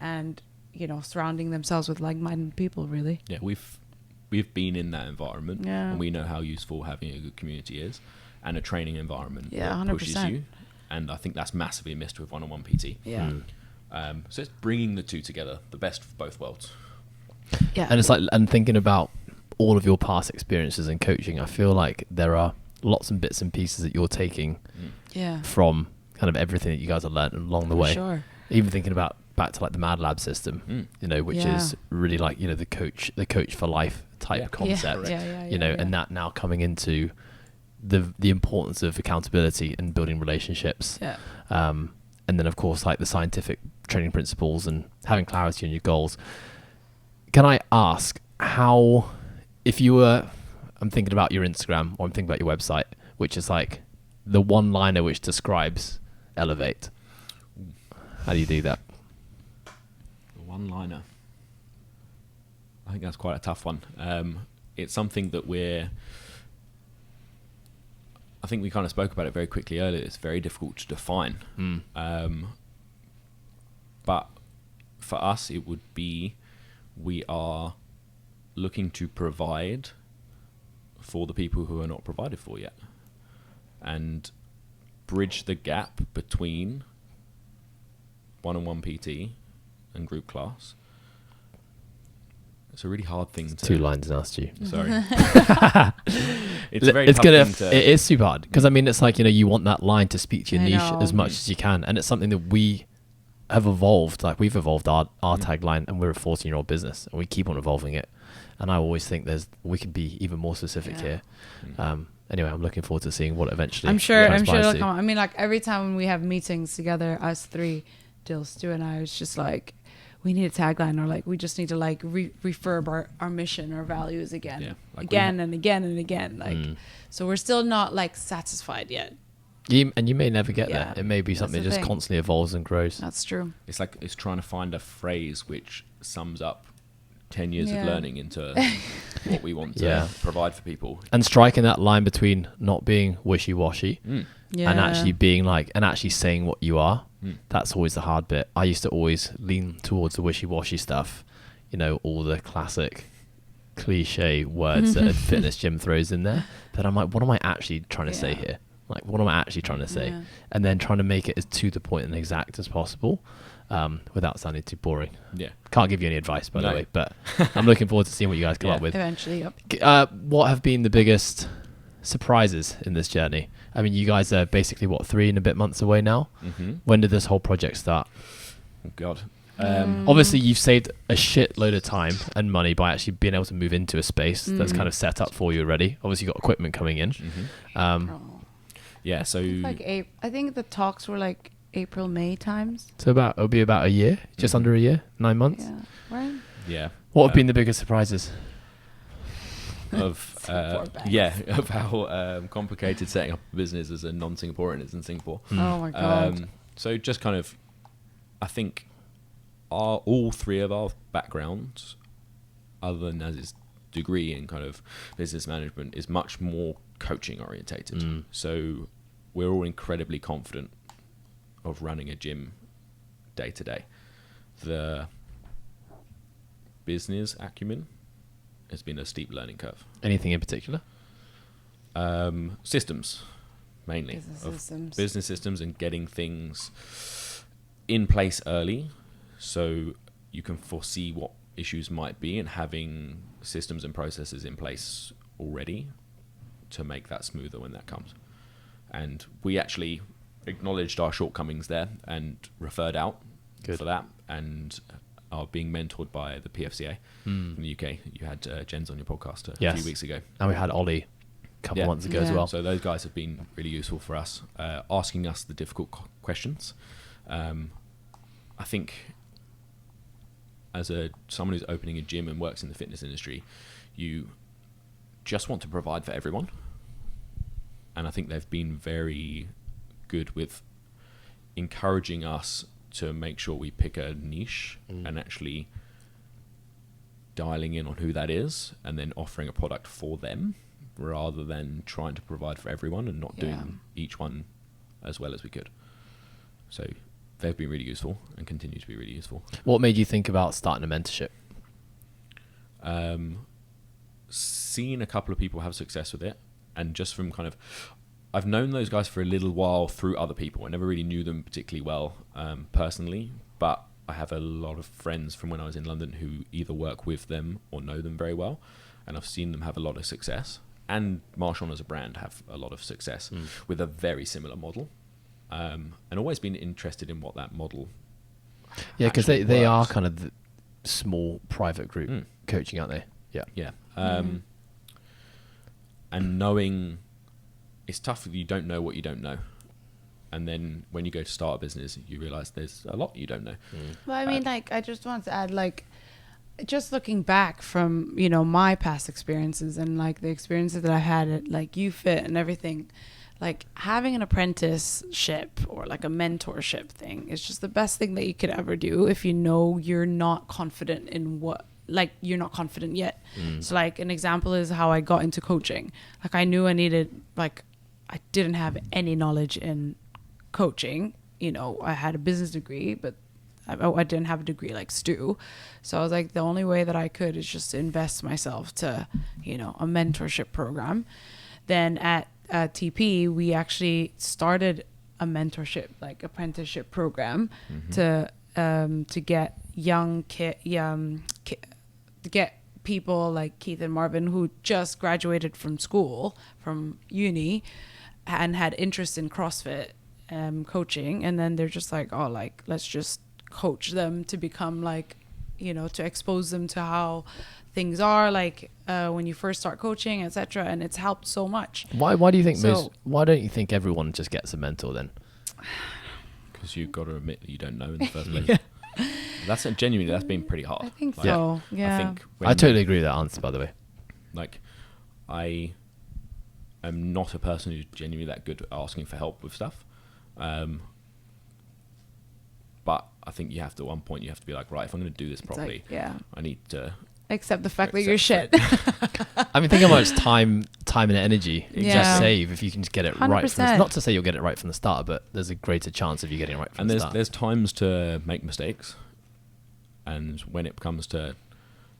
Speaker 3: and surrounding themselves with like-minded people, really.
Speaker 2: Yeah, we've been in that environment, and we know how useful having a good community is, and a training environment that pushes 100%. You. And I think that's massively missed with one-on-one PT. Yeah. So it's bringing the two together, the best of both worlds.
Speaker 1: Yeah. And it's like, and thinking about all of your past experiences in coaching, I feel like there are lots and bits and pieces that you're taking from kind of everything that you guys have learned along the way. Sure. Even thinking about back to like the Mad Lab system, which is really like, the coach for life type concept, and that now coming into the importance of accountability and building relationships. And then of course like the scientific training principles and having clarity on your goals. Can I ask how, if you were, I'm thinking about your Instagram or I'm thinking about your website, which is like the one-liner which describes Elevate. How do you do that?
Speaker 2: A one-liner. I think that's quite a tough one. It's something that I think we kind of spoke about it very quickly earlier. It's very difficult to define. But for us, it would be, we are looking to provide for the people who are not provided for yet, and bridge the gap between one-on-one PT and group class. It's a really hard thing to...
Speaker 1: 2 lines and asked you.
Speaker 2: Sorry. It's a very tough thing to...
Speaker 1: It is super hard, because I mean, it's like, you want that line to speak to your
Speaker 3: I
Speaker 1: niche
Speaker 3: know.
Speaker 1: as much as you can, and it's something that we have evolved. Like, we've evolved our tagline, and we're a 14-year-old business, and we keep on evolving it. And I always think we could be even more specific here. Anyway, I'm looking forward to seeing what eventually...
Speaker 3: I'm sure it'll
Speaker 1: transpires
Speaker 3: come
Speaker 1: to.
Speaker 3: on. I mean, like, every time when we have meetings together, us 3, Dill, Stuart, and I, it's just like, we need a tagline, or like, we just need to like refurb our mission or values again.
Speaker 2: Yeah, like
Speaker 3: again and again and again. Like, so we're still not like satisfied yet.
Speaker 1: And you may never get
Speaker 3: Yeah,
Speaker 1: there. It may be
Speaker 3: that's
Speaker 1: something
Speaker 3: the
Speaker 1: that just
Speaker 3: thing.
Speaker 1: constantly evolves and grows.
Speaker 3: That's true.
Speaker 2: It's like, it's trying to find a phrase which sums up 10 years of
Speaker 3: Yeah.
Speaker 2: learning into what we want to
Speaker 1: Yeah.
Speaker 2: provide for people.
Speaker 1: And striking that line between not being wishy-washy
Speaker 3: Yeah.
Speaker 1: and actually being like, and actually saying what you are. That's always the hard bit. I used to always lean towards the wishy-washy stuff, all the classic cliche words that a fitness gym throws in there. But I'm like, what am I actually trying to say
Speaker 3: Yeah.
Speaker 1: here? Like, what am I actually trying to say?
Speaker 3: Yeah.
Speaker 1: And then trying to make it as to the point and exact as possible, without sounding too boring.
Speaker 2: Yeah.
Speaker 1: Can't give you any advice, by the
Speaker 2: No.
Speaker 1: way, but I'm looking forward to seeing what you guys come
Speaker 2: Yeah.
Speaker 1: up with.
Speaker 3: Eventually, yep.
Speaker 1: What have been the biggest surprises in this journey? I mean, you guys are basically 3 and a bit months away now. When did this whole project start?
Speaker 2: Oh, God.
Speaker 1: Obviously, you've saved a shitload of time and money by actually being able to move into a space that's kind of set up for you already. Obviously, you've got equipment coming in.
Speaker 2: Yeah, so...
Speaker 3: I think the talks were like April, May times.
Speaker 1: So it'll be about a year, just under a year, 9 months.
Speaker 3: Yeah. Right.
Speaker 2: Yeah.
Speaker 1: What have been the biggest surprises?
Speaker 2: Of of how complicated setting up a business as a non-Singaporean is in Singapore.
Speaker 3: Oh my god.
Speaker 2: So just kind of, I think all 3 of our backgrounds, other than Naz's degree in kind of business management, is much more coaching orientated. So we're all incredibly confident of running a gym day to day. The business acumen has been a steep learning curve.
Speaker 1: Anything in particular?
Speaker 2: Systems, mainly. Business systems and getting things in place early so you can foresee what issues might be, and having systems and processes in place already to make that smoother when that comes. And we actually acknowledged our shortcomings there and referred out for that, and are being mentored by the PFCA from the UK. You had Jens on your podcast a few weeks ago.
Speaker 1: And we had Ollie a couple months ago as well.
Speaker 2: So those guys have been really useful for us, asking us the difficult questions. I think as someone who's opening a gym and works in the fitness industry, you just want to provide for everyone. And I think they've been very good with encouraging us to make sure we pick a niche and actually dialing in on who that is, and then offering a product for them rather than trying to provide for everyone and not doing each one as well as we could. So they've been really useful and continue to be really useful.
Speaker 1: What made you think about starting a mentorship?
Speaker 2: Seeing a couple of people have success with it, and just from kind of, I've known those guys for a little while through other people. I never really knew them particularly well personally, but I have a lot of friends from when I was in London who either work with them or know them very well, and I've seen them have a lot of success. And Marshawn as a brand have a lot of success with a very similar model, and always been interested in what that model.
Speaker 1: Yeah, because they are kind of the small private group coaching, aren't they? Yeah.
Speaker 2: Yeah. And knowing, it's tough if you don't know what you don't know. And then when you go to start a business, you realize there's a lot you don't know.
Speaker 3: Well, I mean, like, I just want to add, like, just looking back from, my past experiences and like the experiences that I had at like UFit and everything, like having an apprenticeship or like a mentorship thing is just the best thing that you could ever do if you know you're not confident in what, like you're not confident yet. So like an example is how I got into coaching. Like I knew I needed, like I didn't have any knowledge in coaching. You know, I had a business degree, but I didn't have a degree like Stu. So I was like, the only way that I could is just invest myself to, you know, a mentorship program. Then at TP, we actually started a mentorship, like apprenticeship program to get to get people like Keith and Marvin who just graduated from school, from uni, and had interest in CrossFit coaching, and then they're just like, oh, like let's just coach them to become like, you know, to expose them to how things are like when you first start coaching, etc. And it's helped so much.
Speaker 1: Why do you think why don't you think everyone just gets a mentor then?
Speaker 2: Because you've got to admit that you don't know in the first place. That's genuinely, that's been pretty hard.
Speaker 3: I think
Speaker 2: like,
Speaker 3: so. Yeah.
Speaker 2: I think
Speaker 1: I totally agree with that answer, by the way.
Speaker 2: Like, I am not a person who's genuinely that good at asking for help with stuff. But I think you have to, at one point, you have to be like, right, if I'm going to do this properly, I need to
Speaker 3: accept the fact that you're shit.
Speaker 1: I mean, think how much time and energy you
Speaker 3: Yeah.
Speaker 1: just save if you can just get it right.
Speaker 3: 100%.
Speaker 1: Not to say you'll get it right from the start, but there's a greater chance of you getting it right from
Speaker 2: And
Speaker 1: the start.
Speaker 2: there's times to make mistakes, and when it comes to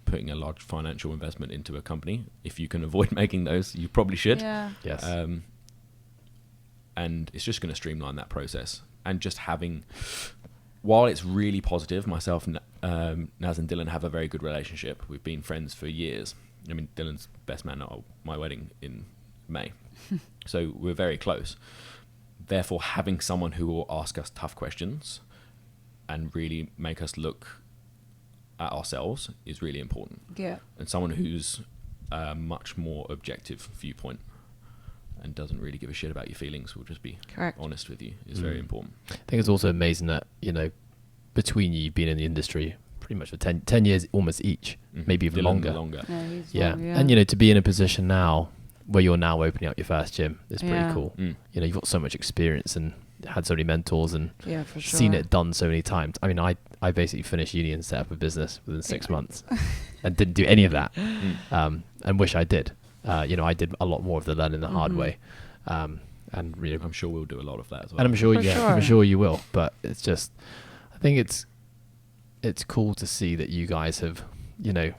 Speaker 2: putting a large financial investment into a company, if you can avoid making those, you probably should.
Speaker 3: Yeah.
Speaker 1: Yes.
Speaker 2: And it's just going to streamline that process. And just having, while it's really positive, myself and Naz and Dylan have a very good relationship. We've been friends for years. I mean, Dylan's best man at my wedding in May. So we're very close. Therefore, having someone who will ask us tough questions and really make us look at ourselves is really important.
Speaker 3: Yeah.
Speaker 2: And someone who's a much more objective viewpoint and doesn't really give a shit about your feelings, will just be
Speaker 3: Correct.
Speaker 2: honest with you, is very important.
Speaker 1: I think it's also amazing that, you know, between you being in the industry pretty much for 10 years almost each, maybe even
Speaker 2: Dylan
Speaker 1: longer.
Speaker 3: Yeah, he's
Speaker 1: Yeah.
Speaker 3: long,
Speaker 1: And, you know, to be in a position now where you're now opening up your first gym is pretty
Speaker 3: Yeah.
Speaker 1: cool.
Speaker 2: Mm.
Speaker 1: You know, you've got so much experience and had so many mentors and
Speaker 3: yeah, for sure.
Speaker 1: seen it done so many times. I mean, I basically finished uni and set up a business within 6 months and didn't do any of that, and wish I did. You know, I did a lot more of the learning the hard way. And really,
Speaker 2: I'm sure we'll do a lot of that as well.
Speaker 1: and I'm sure,
Speaker 3: For
Speaker 1: I'm
Speaker 3: sure.
Speaker 1: sure you will. But it's just, I think it's cool to see that you guys have, you know,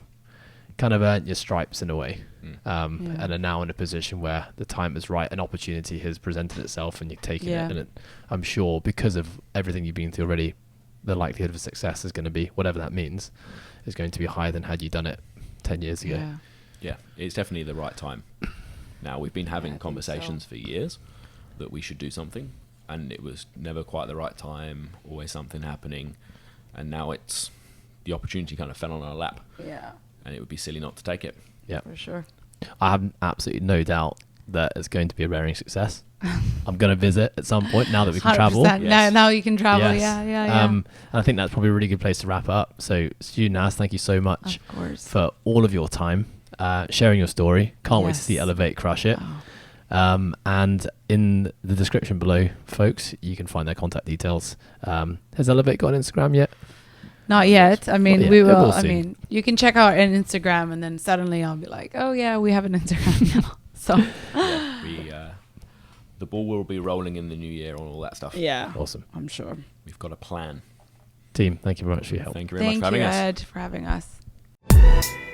Speaker 1: kind of earned your stripes in a way, and are now in a position where the time is right, an opportunity has presented itself, and you've taken it. And I'm sure because of everything you've been through already, the likelihood of success is going to be, whatever that means, is going to be higher than had you done it 10 years ago.
Speaker 3: Yeah.
Speaker 2: Yeah, it's definitely the right time. Now, we've been having conversations for years that we should do something, and it was never quite the right time, always something happening, and now it's, the opportunity kind of fell on our lap,
Speaker 3: Yeah.
Speaker 2: and it would be silly not to take it.
Speaker 1: Yeah.
Speaker 3: For sure.
Speaker 1: I have absolutely no doubt that it's going to be a raring success. I'm going to visit at some point now that we can travel.
Speaker 3: Yes. Now you can travel.
Speaker 1: Yes.
Speaker 3: Yeah.
Speaker 1: And I think that's probably a really good place to wrap up. So, Stu, Naz, thank you so much
Speaker 3: Of course.
Speaker 1: for all of your time, sharing your story. Can't wait to see
Speaker 3: Yes.
Speaker 1: Elevate crush it.
Speaker 3: Oh.
Speaker 1: And in the description below, folks, you can find their contact details. Has Elevate got an Instagram yet?
Speaker 3: Not yet. I mean,
Speaker 1: Not yet.
Speaker 3: we
Speaker 1: It
Speaker 3: will.
Speaker 1: will
Speaker 3: I
Speaker 1: soon.
Speaker 3: mean, you can check out an Instagram, and then suddenly I'll be like, oh yeah, we have an Instagram now. So
Speaker 2: Yeah, the ball will be rolling in the new year on all that stuff.
Speaker 3: yeah,
Speaker 1: Awesome.
Speaker 3: I'm sure.
Speaker 2: We've got a plan.
Speaker 1: Team, thank you very much for your help.
Speaker 2: Thank you very much
Speaker 3: Thank
Speaker 2: for having
Speaker 3: you,
Speaker 2: us.
Speaker 3: Ed, for having us.